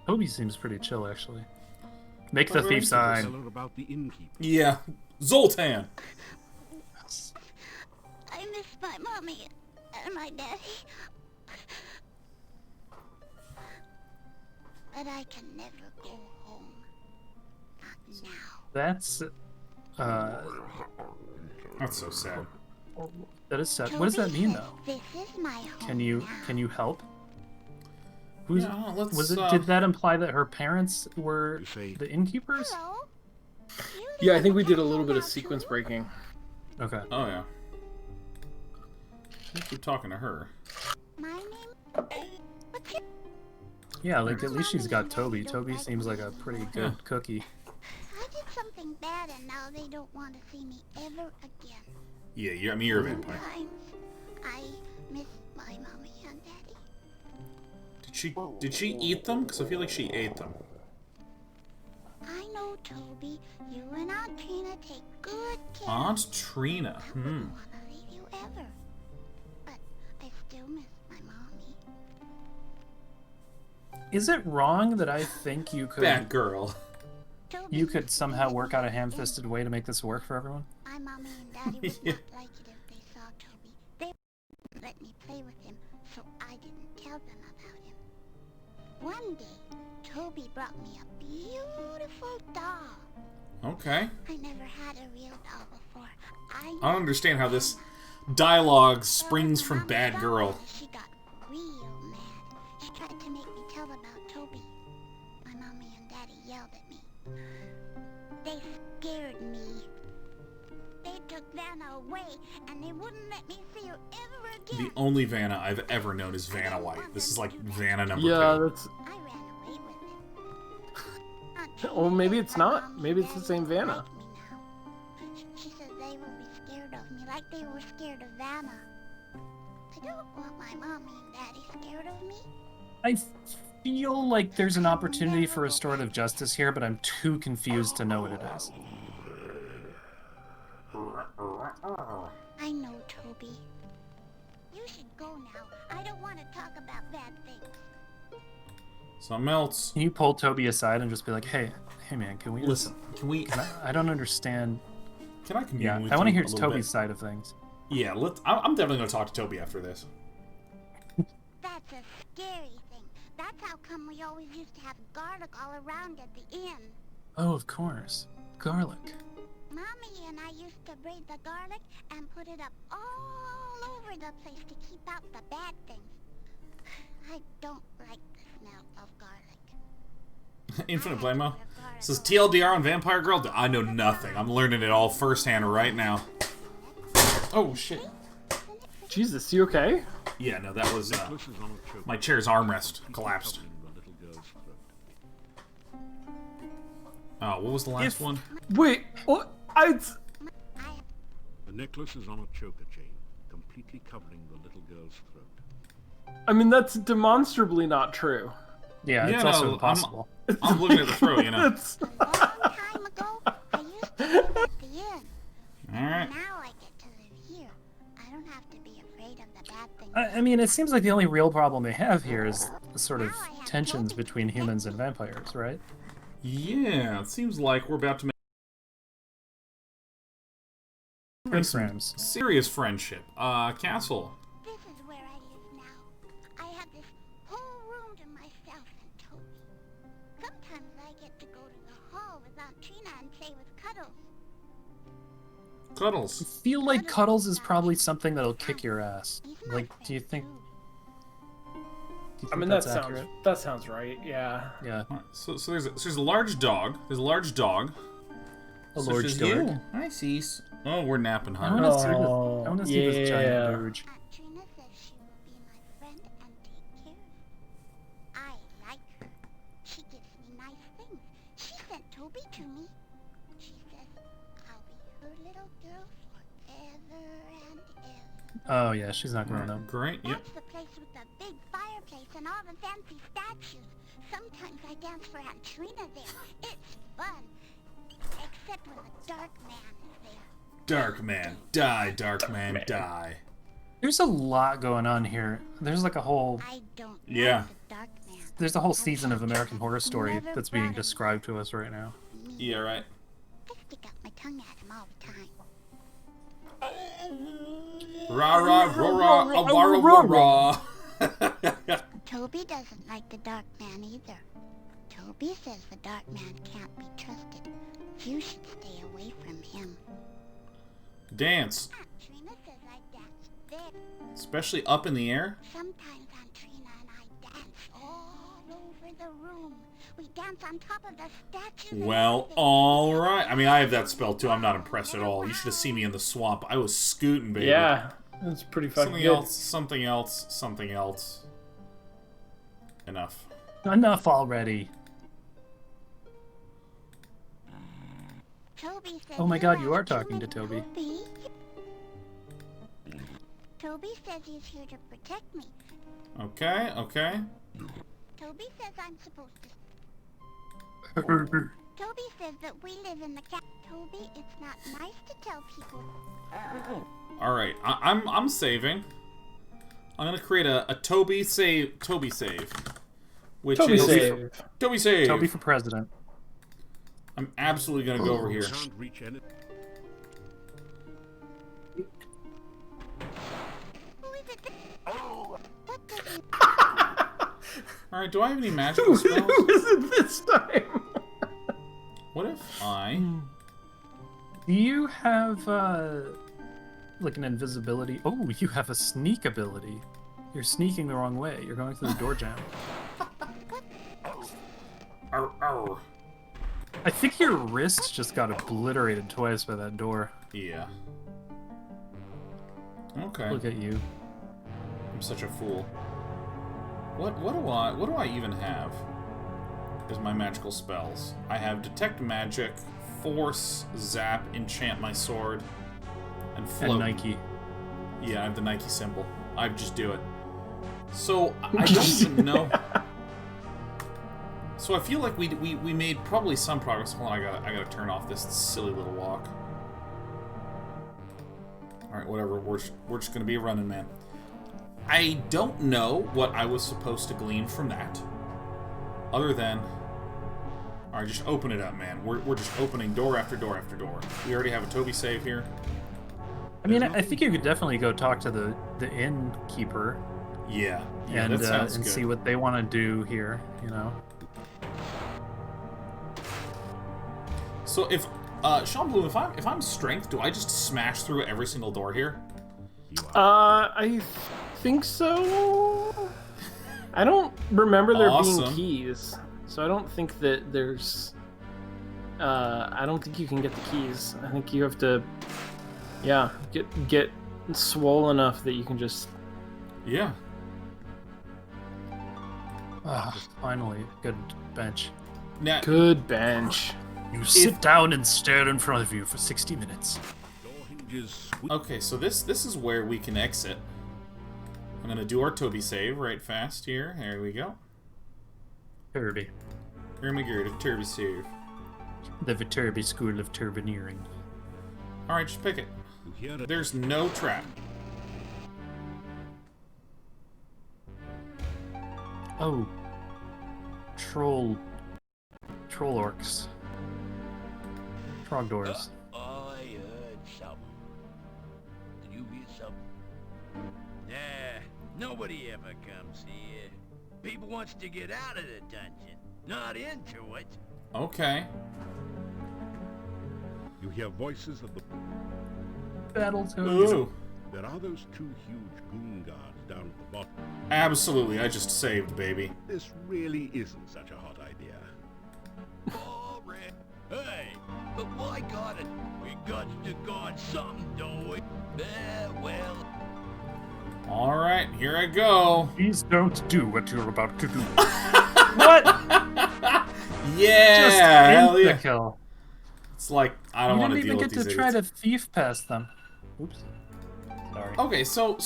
Toby seems pretty chill, actually. Make the thief sign. About the innkeeper. Yeah. Zoltan! I miss my mommy and my daddy. But I can never go home. Not now. That's so sad. That is sad. What does that mean, though? This is my home Can you help? Who's yeah, was it? Did that imply that her parents were the innkeepers? Hello? Yeah, I think we did a little bit of sequence breaking. Okay. Oh yeah. We're talking to her. My name Yeah, like at least she's got Toby. Toby seems like a pretty good cookie. I did something bad and now they don't want to see me ever again. Yeah, you're a vampire. Sometimes I miss my mommy and daddy. Did she eat them? Because I feel like she ate them. I know, Toby. You and Aunt Trina take good care. Aunt Trina. I wouldn't want to leave you ever. But I still miss my mommy. Is it wrong that I think you could Bad girl. Toby, you could somehow work out a ham-fisted way to make this work for everyone? my mommy and daddy would not like it if they saw Toby. They wouldn't let me play with him, so I didn't tell them about him. One day, Toby brought me a beautiful doll. Okay. I never had a real doll before. I don't understand how this dialogue springs from Bad Girl. She got real mad. She tried to make me tell about Toby. My mommy and daddy yelled at me. They scared me. They took Vanna away, and they wouldn't let me see her ever again. The only Vanna I've ever known is Vanna White. This is like Vanna number 2. Yeah, that's. I ran away with him. Well, maybe it's not. Maybe it's the same Vanna. She said they will be scared of me like they were scared of Vanna. I don't want my mommy and daddy scared of me. I feel like there's an opportunity for restorative justice here, but I'm too confused to know what it is. I know, Toby. You should go now. I don't want to talk about bad things. Something else. Can you pull Toby aside and just be like, hey man, can we Listen, can we... I don't understand. Can I commune with I want to you hear a little Toby's bit? side of things. Yeah, I'm definitely going to talk to Toby after this. That's a scary thing. That's how come we always used to have garlic all around at the inn. Oh, of course. Garlic. Mommy and I used to braid the garlic and put it up all over the place to keep out the bad things. I don't like the smell of garlic. Infinite Blammo. This is TLDR on Vampire Girl. I know nothing. I'm learning it all firsthand right now. Oh, shit. Jesus, you okay? Yeah, no, that was, my chair's armrest collapsed. Oh, what was the last one? Wait, what? The necklace is on a choker chain, completely covering the little girl's throat. I mean, that's demonstrably not true. Yeah, it's also impossible. I'm looking at the throat, you know. A long time ago, I used to live at the inn. Alright. Now I get to live here. I don't have to be afraid of the bad things. I mean, it seems like the only real problem they have here is the sort of tensions between humans and vampires, right? Yeah, it seems like we're about to make some serious friendship. Castle. This is where I live now. I have this whole room to myself and Toby. Sometimes I get to go to the hall with Aunt Trina and play with Cuddles. Cuddles. I feel like Cuddles is probably something that'll kick your ass. Like, do you think... I mean, that's that accurate? sounds right. Yeah. Yeah. So there's a large dog. There's a large dog. A So large she's dog. you. Hi, Cease. Oh, we're napping I hard. want to see this giant yeah. doge. Aunt Trina says she will be my friend and take care of me. I like her. She gives me nice things. She sent Toby to me. She says I'll be her little girl forever and ever. Oh yeah, she's not grown up. Great. Yep. That's the place with the big fireplace and all the fancy statues. Sometimes I dance for Aunt Trina there. It's fun. Except when the Dark Man is there. Dark man, die, dark man, die. There's a lot going on here. There's like a whole... I don't Yeah. like the Dark Man. There's a whole season of American Horror Story that's being described to us right now. Yeah, right. I stick out my tongue at him all the time. Rah rah rah rah rah rah rah. Toby doesn't like the Dark Man either. Toby says the Dark Man can't be trusted. You should stay away from him. Dance, Aunt Trina says I dance very. especially up in the air. Sometimes Aunt Trina and I dance all over the room. We dance on top of the statues. and Well, everything. all right. I mean, I have that spell too. I'm not impressed at all. You should have seen me in the swamp. I was scooting, baby. Yeah. That's pretty fucking Something good. else. Something else. Something else. enough. Enough already. Toby says Oh my God, you're you are a talking to human, Toby. Toby says he's here to protect me. Okay, okay. Toby says I'm supposed to. Toby says that we live in the cat. Toby, it's not nice to tell people. All right, I'm saving. I'm gonna create a Toby save. Which Toby is save. Toby save. Toby for president. I'm absolutely gonna go over here. Can't reach any. Who is it? What does he... All right, do I have any magical spells? Who is it this time? What if I? Do you have like an invisibility? Oh, you have a sneak ability. You're sneaking the wrong way. You're going through the door jam. Arr, arr. I think your wrist just got obliterated twice by that door. Yeah. Okay. Look at you. I'm such a fool. What do I even have as my magical spells? I have detect magic, force, zap, enchant my sword, and float. And Nike. Yeah, I have the Nike symbol. I just do it. So I don't even know. So I feel like we made probably some progress. Hold on, I gotta turn off this silly little walk. All right, whatever. We're just gonna be a running man. I don't know what I was supposed to glean from that, other than, all right, just open it up, man. We're just opening door after door after door. We already have a Toby save here. I mean, I think you could definitely go talk to the innkeeper. Yeah, and that sounds and good. see what they want to do here. You know. So if Sean Blue, if I'm strength, do I just smash through every single door here? I think so. I don't remember there Awesome. being keys, so I don't think that there's. I don't think you can get the keys. I think you have to, get swole enough that you can just. Yeah. Finally, good bench. Now, Good bench. You sit down and stare in front of you for 60 minutes. Door hinges squeak. okay, so this is where we can exit. I'm gonna do our Toby save right fast here. There we go. Turby. Here we go to Toby save. The Viterbi School of Turbineering. All right, just pick it. You hear it. There's no trap. Oh. Troll orcs. Trogdors. I heard something. Did you hear something? Nah, nobody ever comes here. People wants to get out of the dungeon, not into it. Okay. You hear voices of the. Battletoads. Ooh. There are those two huge goon guards down at the bottom. Absolutely, I just saved, baby. This really isn't such a hot idea. All right. Hey, but why got it? We got to guard something, don't we? Well. All right, here I go. Please don't do what you're about to do. What? Yeah, Just hell yeah. kill. It's like I You don't want didn't to deal even with get these to try idiots. to thief past them. Oops. Sorry. Okay, so.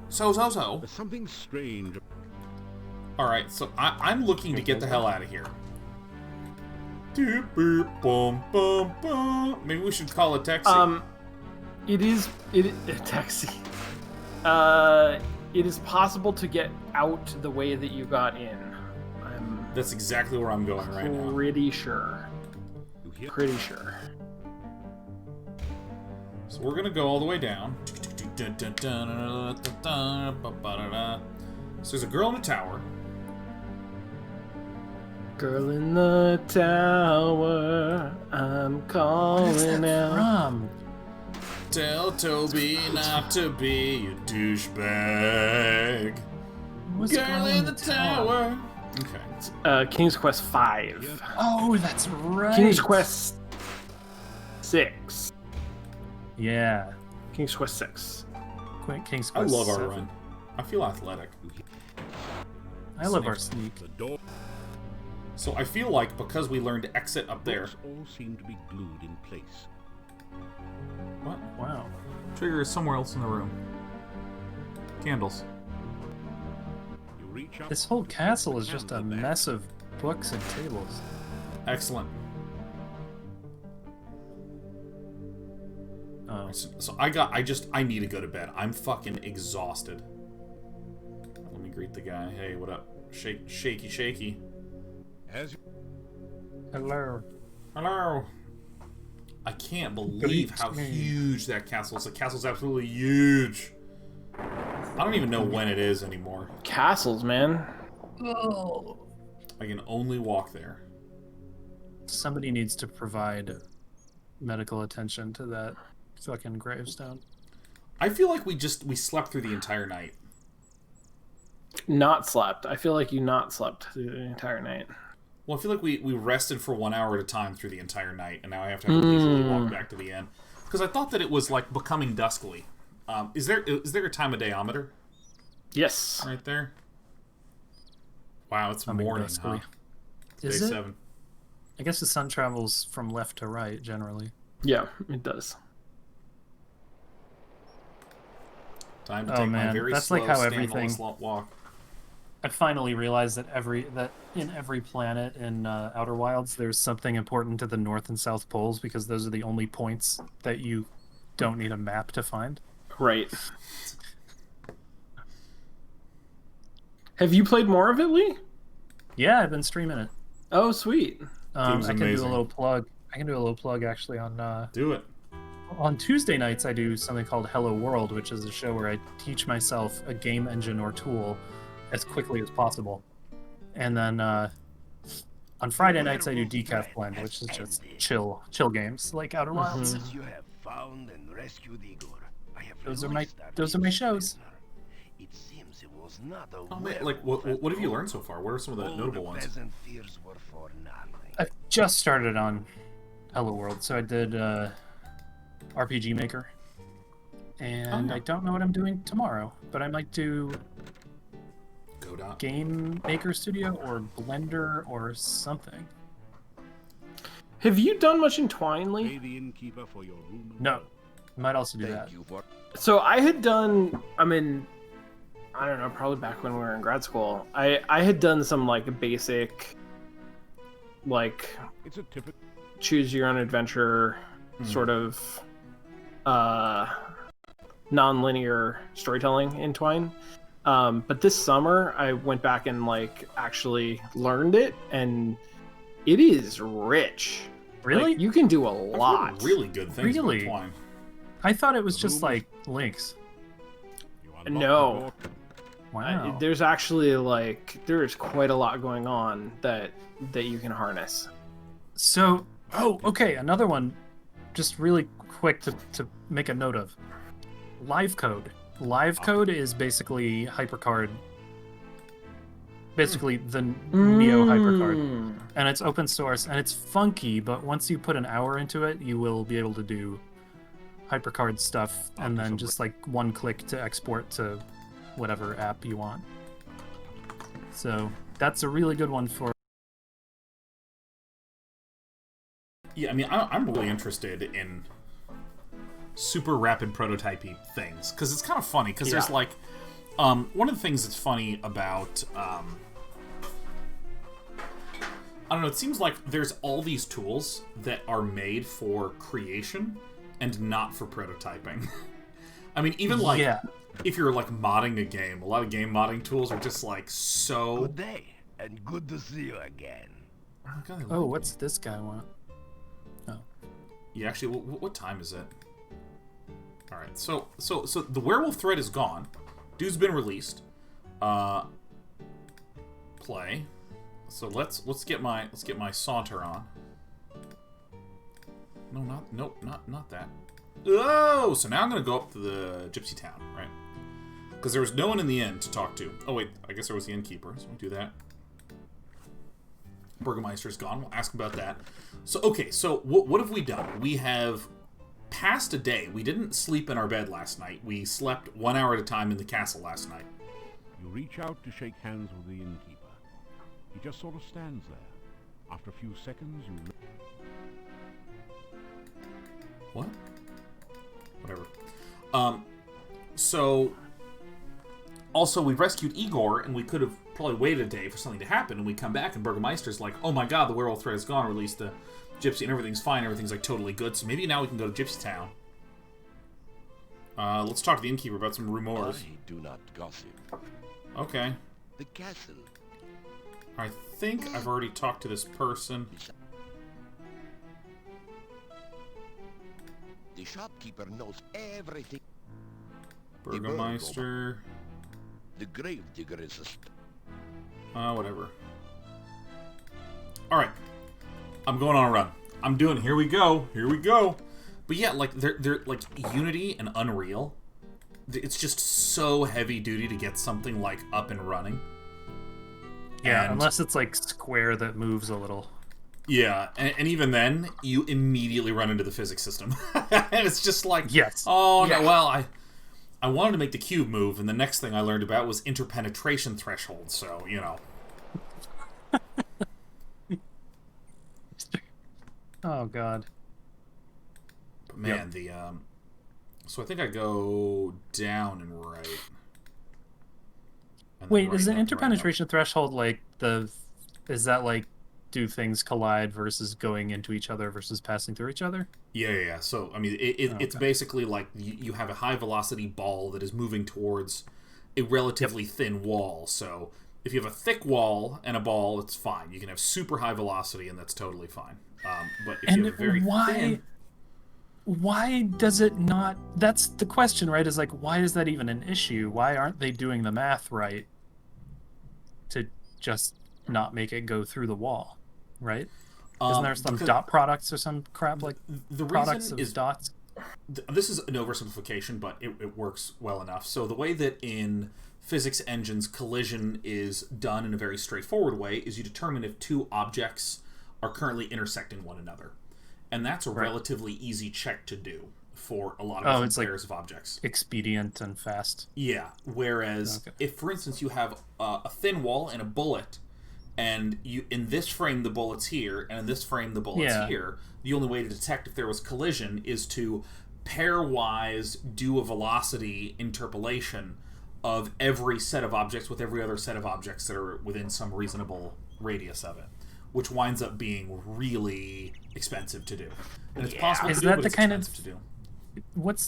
There's something strange. All right, so I'm looking to get the hell out of here. Doop, boop, boom, boom, boom. Maybe we should call a taxi. It is a taxi. It is possible to get out the way that you got in. I'm That's exactly where I'm going right now. pretty sure. You hear. Pretty sure. So we're gonna go all the way down. So there's a girl in a tower. Girl in the tower, I'm calling out. From Tell Toby not to be a douchebag. what's Girl in the tower. Okay. King's Quest 5. Oh, that's right. King's Quest 6. Yeah. King's Quest 6. King's I Quest love our 7. run. I feel athletic. I love our sneak. The door. So I feel like because we learned exit up there. Books all seem to be glued in place. What? Wow. Trigger is somewhere else in the room. Candles. You reach up. This whole castle is just a mess of books and tables. Excellent. Oh. So I need to go to bed. I'm fucking exhausted. Let me greet the guy. Hey, what up? Shaky. As Hello. Hello. I can't believe how huge that castle is. The castle's absolutely huge. I don't even know when it is anymore. Castles, man. Oh. I can only walk there. Somebody needs to provide medical attention to that fucking gravestone. I feel like we slept through the entire night. Not slept. I feel like you not slept through the entire night. Well, I feel like we rested for 1 hour at a time through the entire night, and now I have to leisurely walk back to the inn. Because I thought that it was, like, becoming duskly. Is there a time of dayometer? Yes. Right there? Wow, it's morning, huh? Is Day it? 7. I guess the sun travels from left to right, generally. Yeah, it does. Time to take my very that's slow, like how stand everything... walk. I finally realized that in every planet in Outer Wilds, there's something important to the North and South Poles because those are the only points that you don't need a map to find. Right. Have you played more of it, Lee? Yeah, I've been streaming it. Oh, sweet. I can do a amazing. little plug. I can do a little plug actually on. Do it. On Tuesday nights, I do something called Hello World, which is a show where I teach myself a game engine or tool as quickly as possible. And then on Friday nights, I do Decaf Blend, which is just chill games like Outer Wilds. You have found and rescued Igor. I have Those are realized my that shows. it seems it was not a Oh, man, like, what have you learned so far? What are some of the notable ones? Peasant fears were for nothing. I've just started on Hello World, so I did RPG Maker. And I don't know what I'm doing tomorrow, but I might do Godot. Game Maker Studio or Blender or something. Have you done much in Twine, Lee? Pay the innkeeper for your room. No. Might also do that. So I had done, I don't know, probably back when we were in grad school. I had done some like basic, like It's a typical. choose your own adventure sort of non-linear storytelling in Twine. But this summer I went back and like actually learned it, and it is rich. Really? Like, you can do a I've lot. heard really good things Really? about Twine. I thought it was just like links. You unlock the No. door. Wow. There's actually like there's quite a lot going on that you can harness. So, okay, another one, just really quick to make a note of. Live code. Live code is basically HyperCard. Basically the Neo HyperCard. And it's open source, and it's funky, but once you put an hour into it, you will be able to do HyperCard stuff, and then just like one click to export to whatever app you want. So that's a really good one for... Yeah, I mean, I'm really interested in super rapid prototyping things because it's kind of funny because there's like one of the things that's funny about I don't know, it seems like there's all these tools that are made for creation and not for prototyping. I mean, even like if you're like modding a game, a lot of game modding tools are just like so... Good day, and good to see you again. Oh, what's this guy want? Yeah, actually, what time is it? All right, so the werewolf thread is gone. Dude's been released. Play. So let's get my saunter on. No, not that. Oh, so now I'm gonna go up to the gypsy town, right? Because there was no one in the inn to talk to. Oh wait, I guess there was the innkeeper. So we'll do that. Burgermeister's gone. We'll ask about that. So, okay, so what have we done? We have passed a day. We didn't sleep in our bed last night. We slept 1 hour at a time in the castle last night. You reach out to shake hands with the innkeeper. He just sort of stands there. After a few seconds, you... What? Whatever. So... Also, we rescued Igor, and we could have probably waited a day for something to happen, and we come back, and Burgermeister's like, oh my god, the werewolf threat is gone, or at least the gypsy, and everything's fine, everything's like totally good, so maybe now we can go to Gypsy Town. Let's talk to the innkeeper about some rumors. I do not gossip. Okay. The castle. I think I've already talked to this person. The shopkeeper knows everything. Burgermeister. The gravedigger is Whatever. Alright. I'm going on a run. I'm doing, here we go. But yeah, like, they're like, Unity and Unreal, it's just so heavy duty to get something, like, up and running. Yeah, and unless it's, like, Square that moves a little. Yeah, and even then, you immediately run into the physics system. And it's just like, yes. Oh, no, well, I wanted to make the cube move, and the next thing I learned about was interpenetration threshold, so, you know. Oh, God. But man, so I think I go down and right. And wait, right is the up, interpenetration threshold like is that like do things collide versus going into each other versus passing through each other? Yeah. So, I mean, it's basically like you have a high velocity ball that is moving towards a relatively thin wall. So, if you have a thick wall and a ball, it's fine. You can have super high velocity, and that's totally fine. But if you have a very thin... Why does it not... That's the question, right? Is like, why is that even an issue? Why aren't they doing the math right to just not make it go through the wall, right? Isn't there some dot products or some crap like the products reason of is dots? This is an oversimplification, but it works well enough. So the way that in physics engines collision is done in a very straightforward way is you determine if two objects are currently intersecting one another. And that's a relatively easy check to do for a lot of different pairs of objects. Expedient and fast. Yeah, whereas if, for instance, you have a thin wall and a bullet, and you in this frame the bullet's here, and in this frame the bullet's here, the only way to detect if there was collision is to pairwise do a velocity interpolation of every set of objects with every other set of objects that are within some reasonable radius of it, which winds up being really expensive to do. And it's possible to do, but it's expensive to do.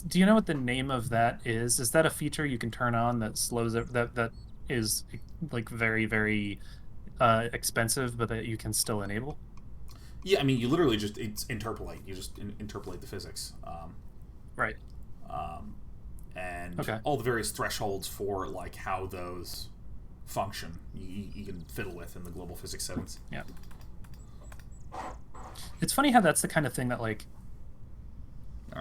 Do you know what the name of that is? Is that a feature you can turn on that slows it, that is like very, very expensive, but that you can still enable? Yeah, I mean, you literally just interpolate. You just interpolate the physics. Right. And all the various thresholds for like how those function you can fiddle with in the global physics settings. Yeah. It's funny how that's the kind of thing that like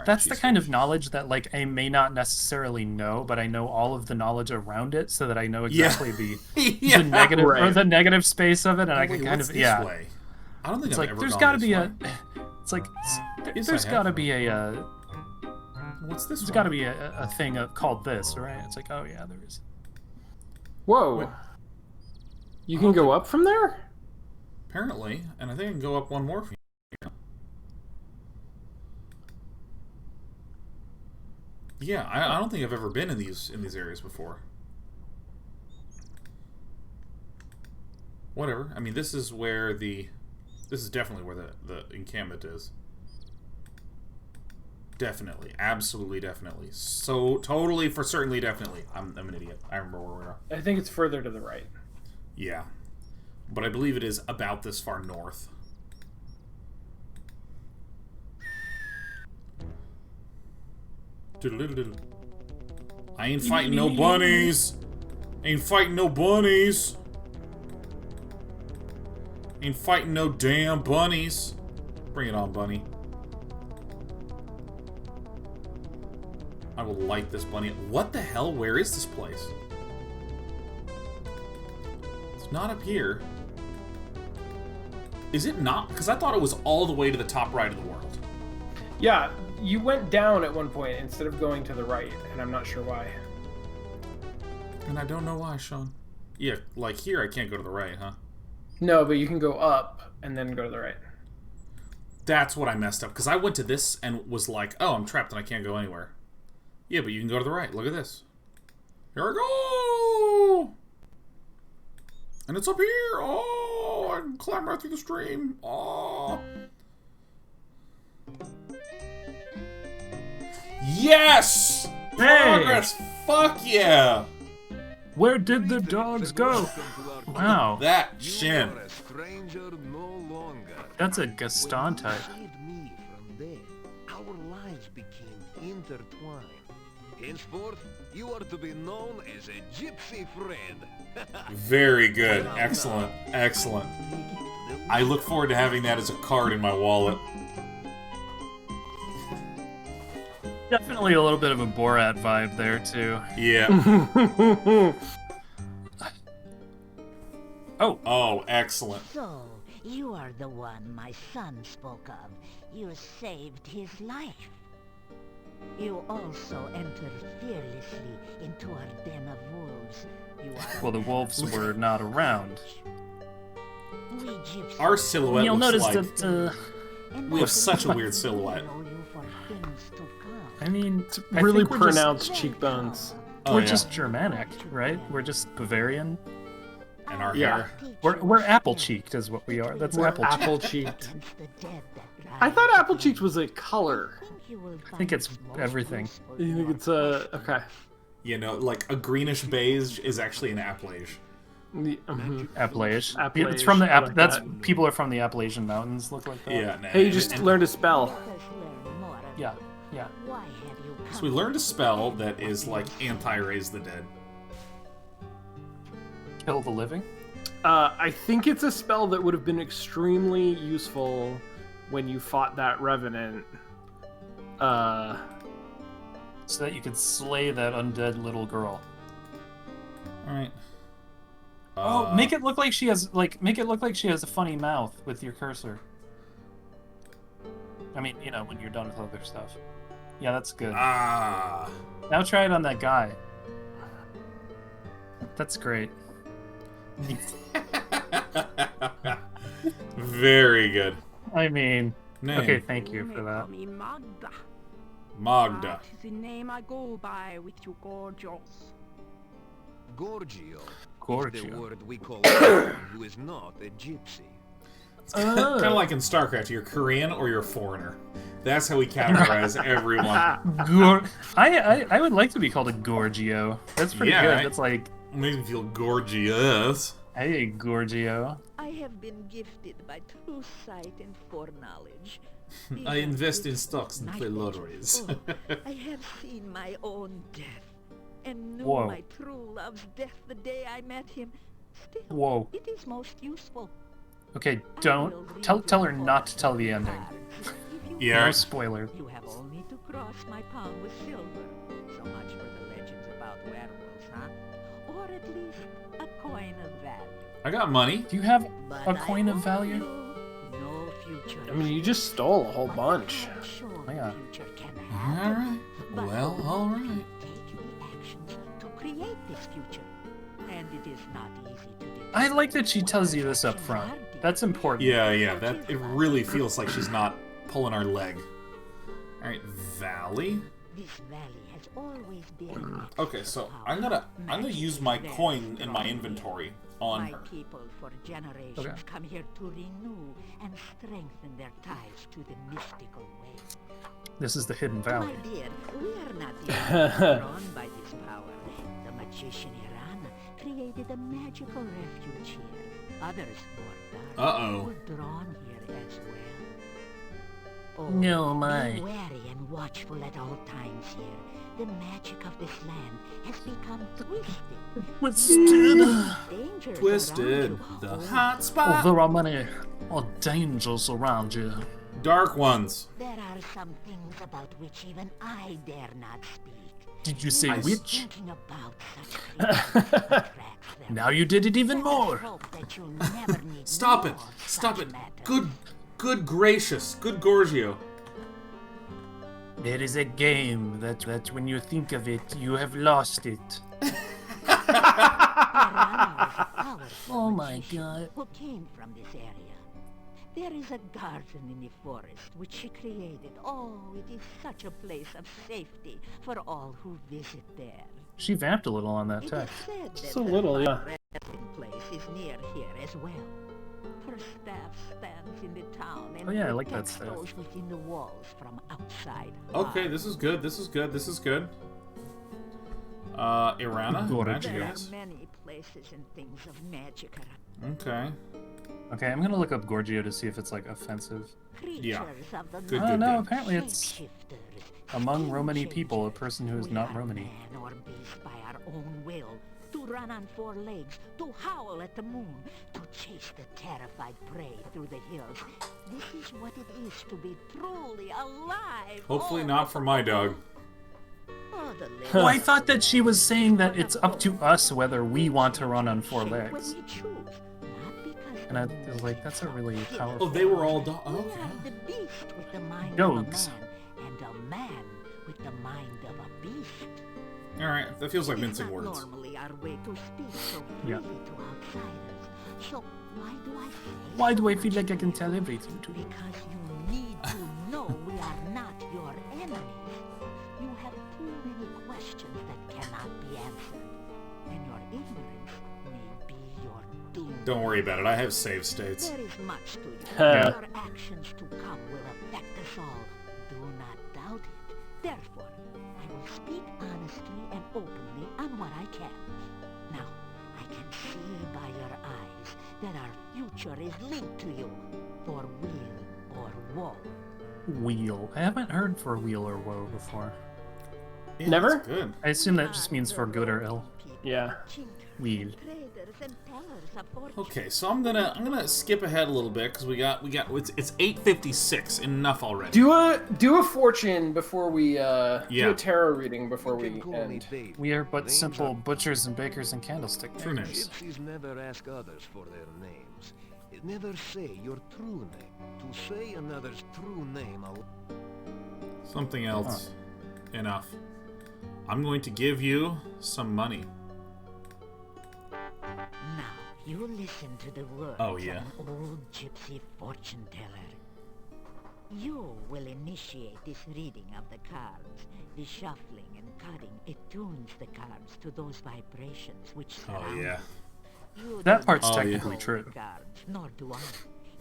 that's the kind of knowledge that like I may not necessarily know, but I know all of the knowledge around it so that I know exactly the negative or the negative space of it, and I can kind of way? I don't think it's I've like ever there's got to be a it's like there's got to be a what's this? There's got to be a thing called this, right? It's like, oh yeah, there is. Whoa. Wait. You can go up from there? Apparently, and I think I can go up one more from here. Yeah, I don't think I've ever been in these areas before. Whatever. I mean, this is definitely where the encampment is. Definitely, absolutely, definitely. So totally, for certainly, definitely. I'm an idiot. I remember where we are. I think it's further to the right. Yeah, but I believe it is about this far north. I ain't fighting no bunnies. Ain't fighting no bunnies. Ain't fighting no damn bunnies. Bring it on, bunny. I will light this bunny. What the hell? Where is this place? It's not up here. Is it not? Because I thought it was all the way to the top right of the world. Yeah, you went down at one point instead of going to the right, and I'm not sure why. And I don't know why, Sean. Yeah, like here I can't go to the right, huh? No, but you can go up and then go to the right. That's what I messed up, because I went to this and was like, oh, I'm trapped and I can't go anywhere. Yeah, but you can go to the right. Look at this. Here I go! And it's up here! Oh, I can climb right through the stream. Oh. Yes! Progress! Fuck yeah! Where did the dogs go? Wow. That chin. That's a Gaston type. Our lives became intertwined. Henceforth, you are to be known as a gypsy friend. Very good. Excellent. Excellent. I look forward to having that as a card in my wallet. Definitely a little bit of a Borat vibe there, too. Yeah. Oh. Oh, excellent. So, you are the one my son spoke of. You saved his life. You also entered fearlessly into our den of wolves. You are well, the wolves were not around. Our silhouette You'll looks notice like... that, we have such a weird silhouette. I mean, really pronounced cheekbones. We're just Germanic, right? We're just Bavarian. And our hair. We're apple-cheeked is what we are. That's apple-cheeked. I thought apple-cheeked was a color. I think it's everything. You think it's okay. You know, like a greenish beige is actually an Appalachia. Appalachia. Appalachia. It's from the like that's that. People are from the Appalachian Mountains. Look like that. Yeah. Hey, you just learned a spell. Yeah. Yeah. So we learned a spell that is like anti-raise the dead. Kill the living? I think it's a spell that would have been extremely useful when you fought that revenant. So that you could slay that undead little girl. All right. Oh, make it look like she has a funny mouth with your cursor. I mean, you know, when you're done with other stuff. Yeah, that's good. Ah. Now try it on that guy. That's great. Very good. I mean, Name. Okay, thank you for that. Magda. The name I go by with you, Gorgios. Gorgio. Gorgio. Is the word we call anyone who is not a gypsy. Kind of like in StarCraft, you're Korean or you're a foreigner. That's how we categorize everyone. I would like to be called a Gorgio. That's pretty good. Right? That's like makes me feel gorgeous. Hey, Gorgio. I have been gifted by true sight and foreknowledge. I invest in stocks and play lotteries. I have seen my own death and knew Whoa. my true love's death the day I met him. Still, Whoa. it is most useful. Okay, don't tell her not to tell the ending. Yeah. No spoilers. You have only to cross my palm with silver. So much for the legends about werewolves, huh? Or at least a coin of value. I got money. Do you have But a coin of value? No future. I mean, you just stole a whole bunch. Oh, yeah. Alright. Well, alright. Take the actions to create this future. And it is not easy to do. I like that she tells you this up front. That's important. Yeah. That it really feels like she's not pulling our leg. Alright, Valley. This valley has always been. Okay, so I'm gonna use my coin in my inventory on My her. people for generations Okay. come here to renew and strengthen their ties to the mystical way. This is the Hidden Valley. My dear, we are not the only drawn by this power. The magician Iran created a magical refuge here. Others more dark were drawn here as well. Oh, No, my. Be wary and watchful at all times here. The magic of this land has become twisted. Twisted. The hot Oh, spot. there are many dangers around you. Dark ones. There are some things about which even I dare not speak. Did you say I witch? Thinking about such creatures Now you did it even more. Stop it. Stop it. Good gracious. Good Gorgio. There is a game that when you think of it, you have lost it. Oh my God! Who came from this area? There is a garden in the forest which she created. Oh, it is such a place of safety for all who visit there. She vamped a little on that text. Just a little, yeah. Resting place is near here as well. Her staff stands in the town and I like that protects staff. those within the walls from outside. Okay, this is good. This is good. This is good. Irana? There are many places and things of magic around. Okay. Okay, I'm gonna look up Gorgio to see if it's like offensive. Yeah. Good, oh no, apparently it's among Romani people, a person who is not Romani. Man or beast by our own will, to run on four legs, to howl at the moon, to chase the terrified prey through the hills. This is what it is to be truly alive. Hopefully not for my dog. Oh, I thought that she was saying that it's up to us whether we want to run on four legs. And I was like, that's a really powerful... Oh, they were all dogs. Oh, okay. The beast with the mind dogs. Of a man, and a man with the mind of a beast. Alright, that feels like mincing words. Normally our way to speak so freely to outsiders. So why do I feel like I can tell everything to you? Because you need to know we are not your enemies. You have too many questions that cannot be answered. And your ignorance may be your doom. Don't worry about it, I have save states. There is much to you. Your actions to come will affect us all. Do not doubt it. Therefore, I will speak honestly and openly on what I can. Now, I can see by your eyes that our future is linked to you, for weal or woe. Wheel. I haven't heard for wheel or woe before. Yeah, Never? Good. I assume that just means for good or ill. Yeah. Wheel. Okay, so I'm gonna skip ahead a little bit because we got it's 8:56. Enough already. Do a fortune before we do a tarot reading before we end. We are but simple butchers and bakers and candlestick makers. Gypsies never ask others for their names. Never say your true name. To say another's true name. Something else. Enough. I'm going to give you some money. Now, you listen to the words of an old gypsy fortune teller. You will initiate this reading of the cards. The shuffling and cutting attunes the cards to those vibrations which surround yeah. you. That part's technically true. Cards, nor do I.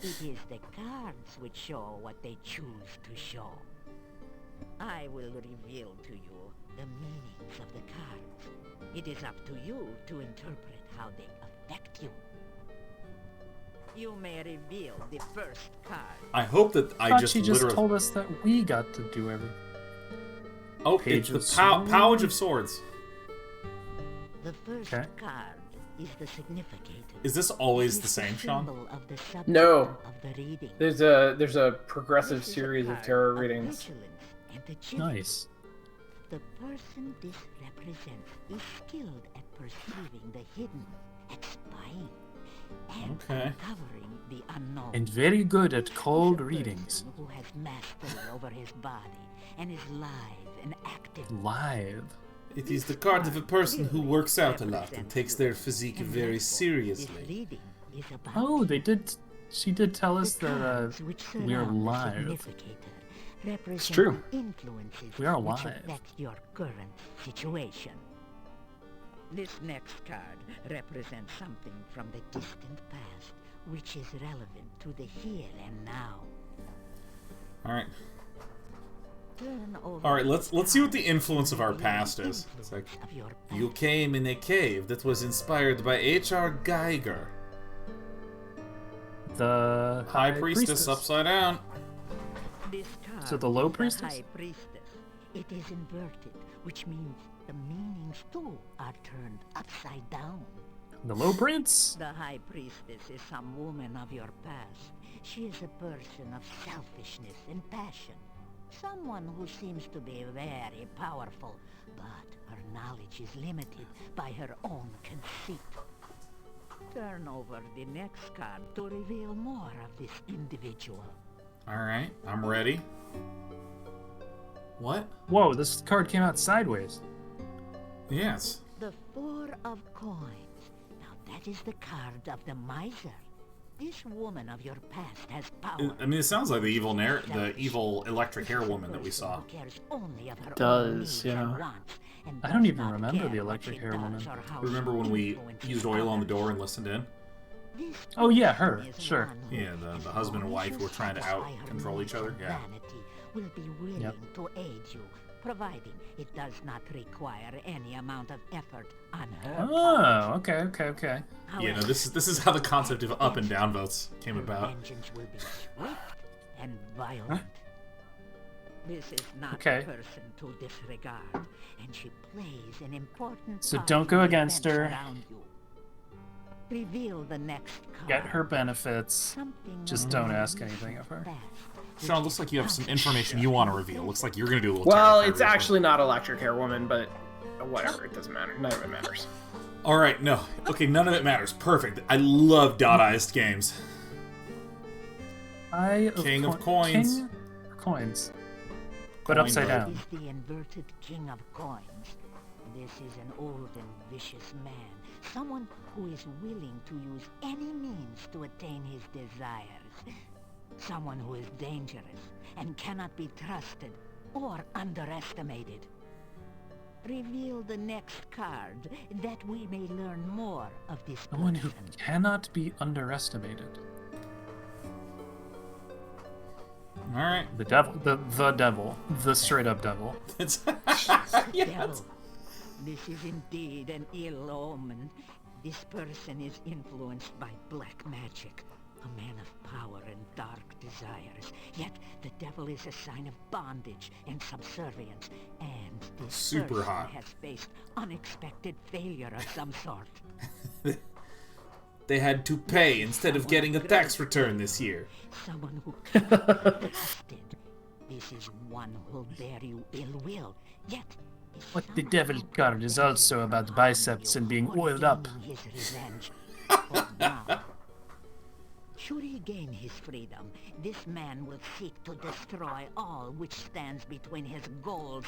It is the cards which show what they choose to show. I will reveal to you the meanings of the cards. It is up to you to interpret how they affect you. You may reveal the first card. I hope that I just she just literally... told us that we got to do everything. Oh, it's the Pouch of Swords. The first card is the significator. Is this always the same, Sean? No. There's a progressive series of tarot readings. Nice. The person this represents is skilled at perceiving the hidden, at spying, and uncovering the unknown. And very good at cold readings. Who has mastery over his body and is live and active. Live. It is the card of a person who works out a lot and takes their physique very seriously. Oh, they did. She did tell us that we're live. It's true. We are which live. affect your current situation. This next card represents something from the distant past, which is relevant to the here and now. All right. Turn over All right. Let's see what the influence of our past is. It's like you came in a cave that was inspired by H.R. Geiger. The High Priestess upside down. This card So the low is priestess? High Priestess. It is inverted, which means the meanings too are turned upside down. The low prince? The High Priestess is some woman of your past. She is a person of selfishness and passion. Someone who seems to be very powerful, but her knowledge is limited by her own conceit. Turn over the next card to reveal more of this individual. Alright, I'm ready. What? Whoa, this card came out sideways. Yes. The Four of Coins. That is the card of the miser. This woman of your past has power. I mean, it sounds like the evil electric hair woman that we saw. It does, yeah. I don't even remember the electric hair woman. Remember when we used oil on the door and listened in? Oh yeah, her. Sure. Yeah, the husband and wife who were trying to out-control each other. Yeah. Will be willing to aid you, providing it does not require any amount of effort on her. Oh, okay. Yeah, no, this is how the concept of up and down votes came about. Vengeance will be swift and violent. This is not a person to disregard, and she plays an important So part don't go in the against her. events around you. Reveal the next card. Get her benefits. Just don't ask anything of her. Sean, looks like you have some information you want to reveal. Looks like you're going to do a little Well, tarot it's card actually not electric hair woman, but whatever. It doesn't matter. None of it matters. All right, no. Okay, none of it matters. Perfect. I love dot-ized games. King of coins. King of coins. But upside down. Is the inverted king of coins. This is an old and vicious man. Someone who is willing to use any means to attain his desires. Someone who is dangerous and cannot be trusted or underestimated. Reveal the next card that we may learn more of this person. Someone who cannot be underestimated. All right. The devil. The devil. The straight up devil. Devil. This is indeed an ill omen. This person is influenced by black magic. A man of power and dark desires. Yet the devil is a sign of bondage and subservience. And this Super person hot. has faced unexpected failure of some sort. They had to pay instead of getting a tax return this year. Someone who cannot be trusted. This is one who'll bear you ill will. Yet But the devil card is also about biceps and being oiled up. his revenge. For now. Should he gain his freedom, this man will seek to destroy all which stands between his goals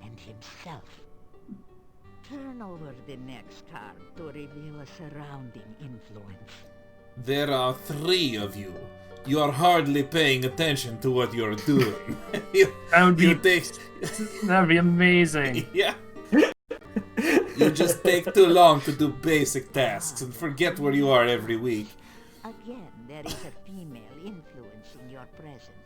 and himself. Turn over the next card to reveal a surrounding influence. There are 3 of you. You're hardly paying attention to what you're doing. That would be amazing. Yeah. You just take too long to do basic tasks and forget where you are every week. Again, there is a female influence in your present.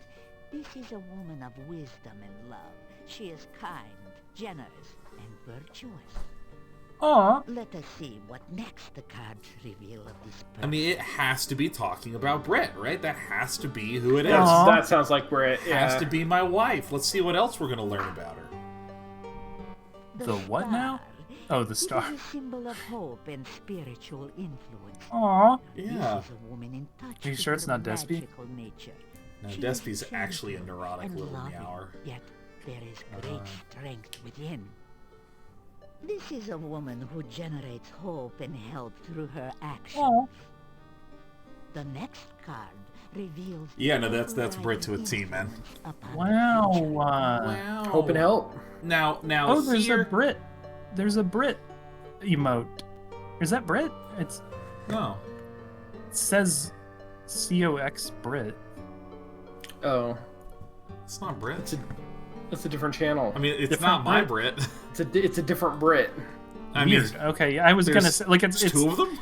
This is a woman of wisdom and love. She is kind, generous, and virtuous. Aw. Let us see what next the cards reveal of this person. I mean, it has to be talking about Britt, right? That has to be who it is. That sounds like Britt. Yeah. Has to be my wife. Let's see what else we're going to learn about her. The what now? Oh, the star. It is a symbol of hope and spiritual influence. Aw. Yeah. This is a woman in touch Are you with sure it's her not Despy? magical nature. No, She Despy's is actually a gentle neurotic and little loving, meower. Yet there is great strength within. This is a woman who generates hope and help through her actions. Aw. The next card reveals. Yeah, no, that's Britt to a T, man. Wow. Hope and help. Now, Oh, there's here... a Brit. There's a Brit emote. Is that Brit? It says COX Brit. Oh. It's not Brit. It's a different channel. I mean, it's Different not my Brit? Brit. It's a different Brit. I mean, Weird. Okay, I was gonna say like it's 2 of them.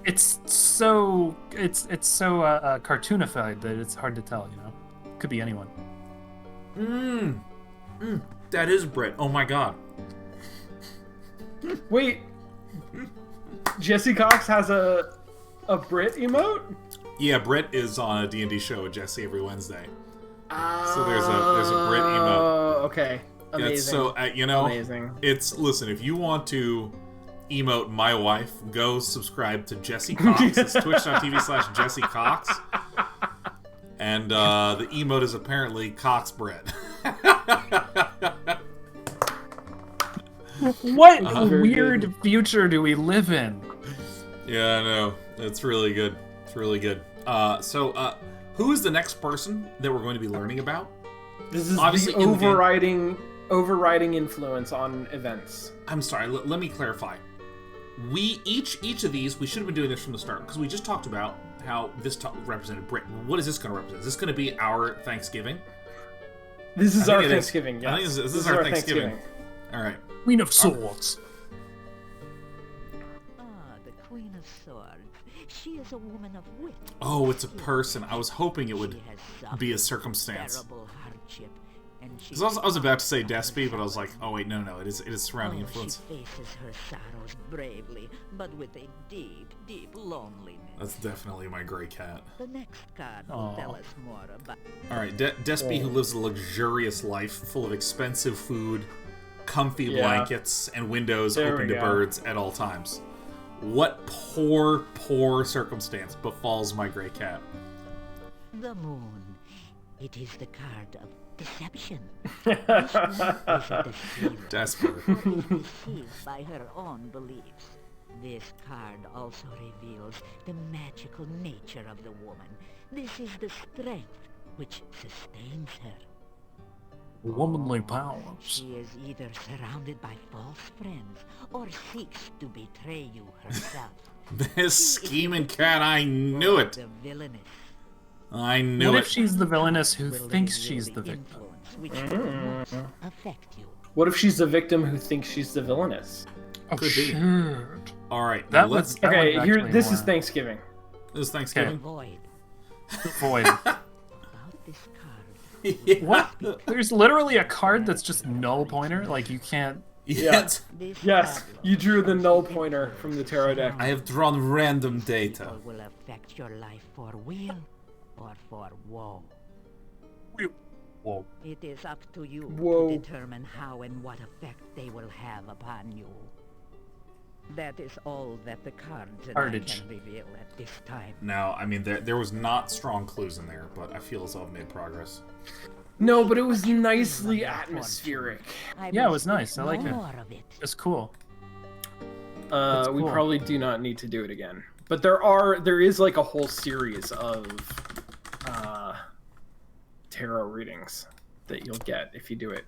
it's so cartoonified that it's hard to tell. You know, could be anyone. That is Brit. Oh my god. Wait. Jesse Cox has a Brit emote? Yeah, Brit is on a D&D show with Jesse every Wednesday. So there's a Brit emote. Oh, okay. Amazing. It's so you know, amazing. It's listen. If you want to emote my wife, go subscribe to Jesse Cox. It's twitch.tv/Jesse Cox, and the emote is apparently Cox Brit. What weird future do we live in? Yeah, I know. It's really good. It's really good. So who is the next person that we're going to be learning about? This is Obviously the overriding influence on events. I'm sorry, let me clarify. we each of these, we should have been doing this from the start, because we just talked about how this represented Britain. What is this going to represent? Is this going to be our Thanksgiving? This is our Thanksgiving, yes. I think this is our Thanksgiving. All right. Queen of Swords. The Queen of Swords. She is a woman of wit. Oh, it's a person. I was hoping it would be a circumstance. Because I was about to say Despy, but I was like, oh wait, no, it is surrounding influence. She faces her sorrows bravely, but with a deep, deep loneliness. That's definitely my gray cat. The next card will tell us more about... Alright, Despy, who lives a luxurious life full of expensive food, comfy blankets, and windows open to birds at all times. What poor, poor circumstance befalls my gray cat? The moon. It is the card of deception. This woman is a deceiver. Desperate. Deceived by her own beliefs. This card also reveals the magical nature of the woman. This is the strength which sustains her. Womanly powers. She is either surrounded by false friends or seeks to betray you herself. This scheming cat, I knew it. The villainess. I knew it. What if she's the villainess who thinks she's the victim? Which will affect you. What if she's the victim who thinks she's the villainess? Oh, Could be. shit. All right, That let's. was Okay, here. actually This more- is Thanksgiving. This is Thanksgiving. Void. Void. About this card. Yeah. What? There's literally a card that's just null pointer. Like you can't. Yes. Yes, you drew the null pointer from the tarot deck. I have drawn random data. People will affect your life for weal or for woe. Whoa. It is up to you Whoa. to determine how and what effect they will have upon you. That is all that the cards and I Cartage. can reveal at this time. Now, I mean, there was not strong clues in there, but I feel as though I've made progress. No, but it was nicely atmospheric. Yeah, it was nice. I like it. More of it. It's cool. We cool. probably do not need to do it again. But there is like a whole series of tarot readings that you'll get if you do it.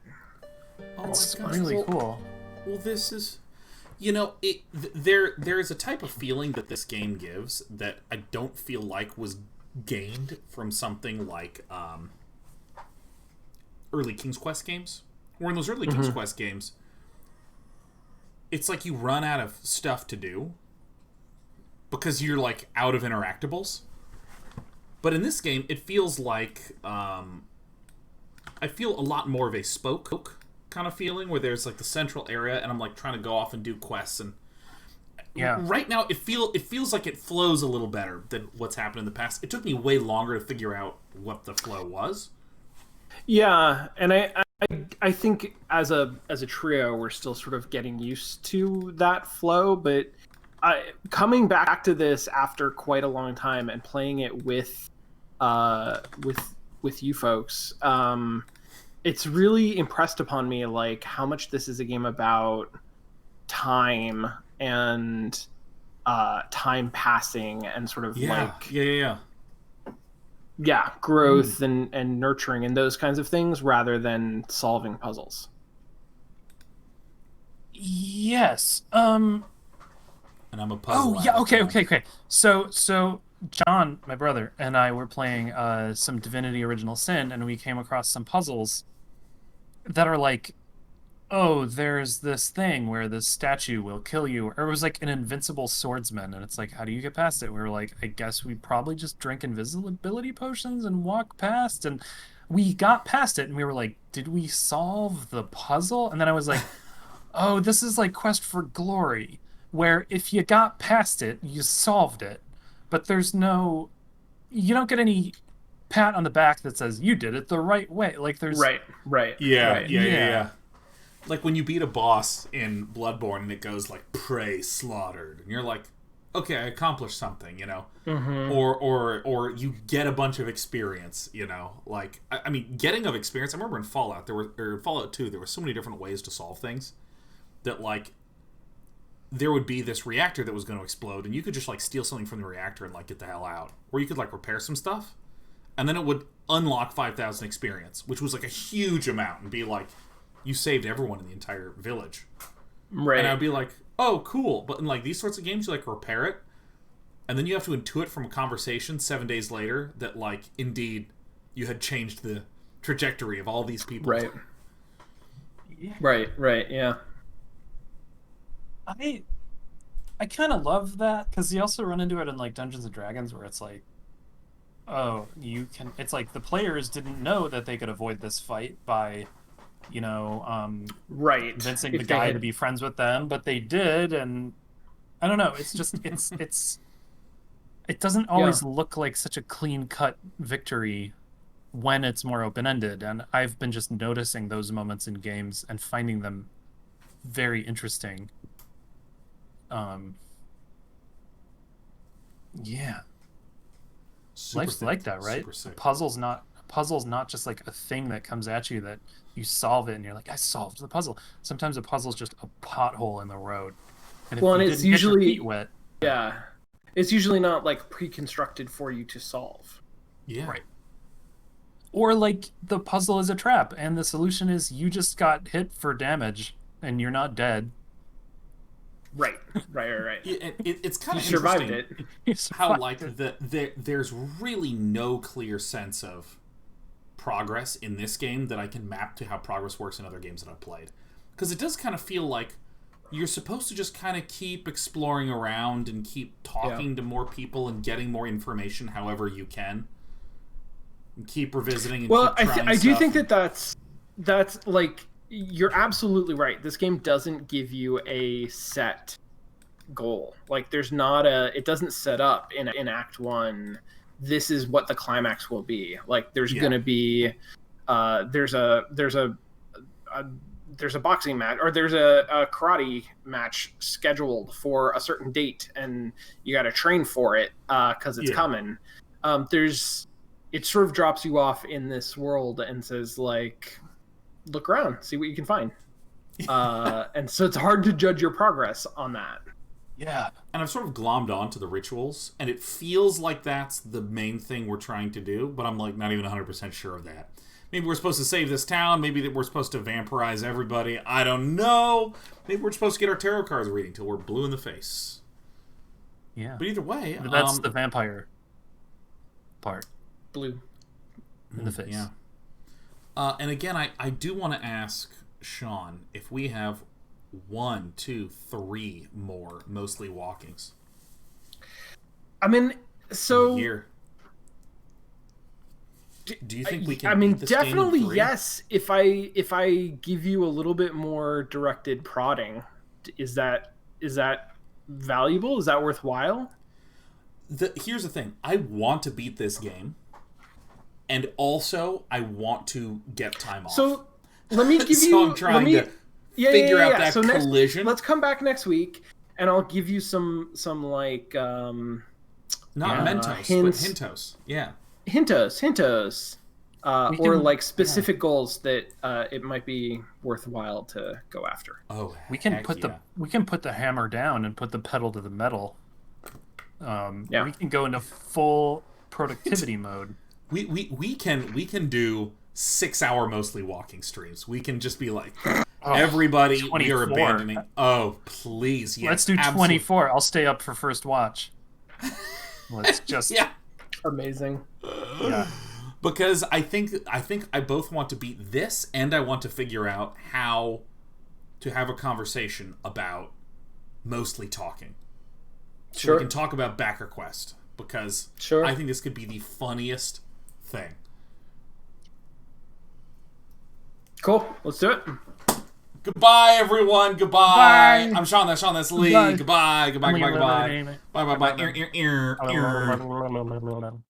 Oh, That's my gosh. really cool. Well, this is, there is a type of feeling that this game gives that I don't feel like was gained from something like early King's Quest games. Or in those early King's Quest games, it's like you run out of stuff to do because you're like out of interactables. But in this game, it feels like I feel a lot more of a spoke kind of feeling where there's like the central area and I'm like trying to go off and do quests, and right now it feels like it flows a little better than what's happened in the past. It took me way longer to figure out what the flow was. Yeah, and I think as a trio we're still sort of getting used to that flow, but coming back to this after quite a long time and playing it with you folks, it's really impressed upon me like how much this is a game about time and time passing and sort of growth and nurturing and those kinds of things rather than solving puzzles. Yes. And I'm a puzzle. Oh yeah. Okay. So John, my brother, and I were playing some Divinity Original Sin, and we came across some puzzles that are like, oh, there's this thing where this statue will kill you, or it was like an invincible swordsman, and it's like, how do you get past it? We were like, I guess we probably just drink invisibility potions and walk past, and we got past it, and we were like, did we solve the puzzle? And then I was like, oh, this is like Quest for Glory, where if you got past it, you solved it. But there's no, you don't get any pat on the back that says you did it the right way. Like there's right. Yeah. Like when you beat a boss in Bloodborne and it goes like prey slaughtered, and you're like, okay, I accomplished something, you know. Or you get a bunch of experience, you know. Like I mean, getting of experience. I remember in Fallout Fallout 2, there were so many different ways to solve things that like. There would be this reactor that was going to explode, and you could just like steal something from the reactor and like get the hell out. Or you could like repair some stuff, and then it would unlock 5,000 experience, which was like a huge amount, and be like, you saved everyone in the entire village. Right. And I'd be like, oh, cool. But in like these sorts of games, you like repair it, and then you have to intuit from a conversation 7 days later that like indeed you had changed the trajectory of all these people. Right. Yeah. Right. Yeah. I kind of love that because you also run into it in like Dungeons and Dragons where it's like, oh, you can. It's like the players didn't know that they could avoid this fight by, right, convincing the guy to be friends with them, but they did, and I don't know. It's just it doesn't always look like such a clean cut victory when it's more open ended, and I've been just noticing those moments in games and finding them very interesting. Yeah. Life's like that, right? A puzzle's not just like a thing that comes at you that you solve it and you're like, I solved the puzzle. Sometimes a puzzle's just a pothole in the road. And if it's usually get your feet wet, it's usually not like pre-constructed for you to solve. Yeah. Right. Or like the puzzle is a trap and the solution is you just got hit for damage and you're not dead. Right. It's kind of survived interesting it. How like there's really no clear sense of progress in this game that I can map to how progress works in other games that I've played. Because it does kind of feel like you're supposed to just kind of keep exploring around and keep talking to more people and getting more information however you can. And keep revisiting and keep trying I do think that's like, you're absolutely right. This game doesn't give you a set goal. Like there's not it doesn't set up in Act 1 this is what the climax will be. Like there's going to be there's a boxing match or there's a karate match scheduled for a certain date and you got to train for it cuz it's coming. It sort of drops you off in this world and says like, look around, see what you can find. And so it's hard to judge your progress on that. Yeah. And I've sort of glommed onto the rituals, and it feels like that's the main thing we're trying to do, but I'm like not even 100% sure of that. Maybe we're supposed to save this town, maybe that we're supposed to vampirize everybody, I don't know. Maybe we're supposed to get our tarot cards reading till we're blue in the face. Yeah. But either way... That's the vampire part. Blue. In the face. Yeah. And again, I do want to ask Sean if we have 1, 2, 3 more mostly walkings. I mean, so here. Do you think we can? I mean, beat this definitely game in 3? yes. If I give you a little bit more directed prodding, is that valuable? Is that worthwhile? Here's the thing. I want to beat this game. And also, I want to get time off. So, let me give you... So I'm trying to figure out that collision. Let's come back next week, and I'll give you some like... Not Mentos, hints. but Hintos. Yeah. Hintos. Or like specific goals that it might be worthwhile to go after. Oh, we can put the hammer down and put the pedal to the metal. We can go into full productivity mode. We can do 6-hour mostly walking streams. We can just be like, everybody, 24. we are abandoning. Oh, please, yes. Let's do 24. I'll stay up for first watch. Let's just amazing. Yeah. Because I think I both want to beat this and I want to figure out how to have a conversation about mostly talking. So we can talk about Backer Quest because I think this could be the funniest thing. Cool. Let's do it. Goodbye, everyone. Goodbye. Bye. I'm Sean. That's Lee. Goodbye. Goodbye. Bye.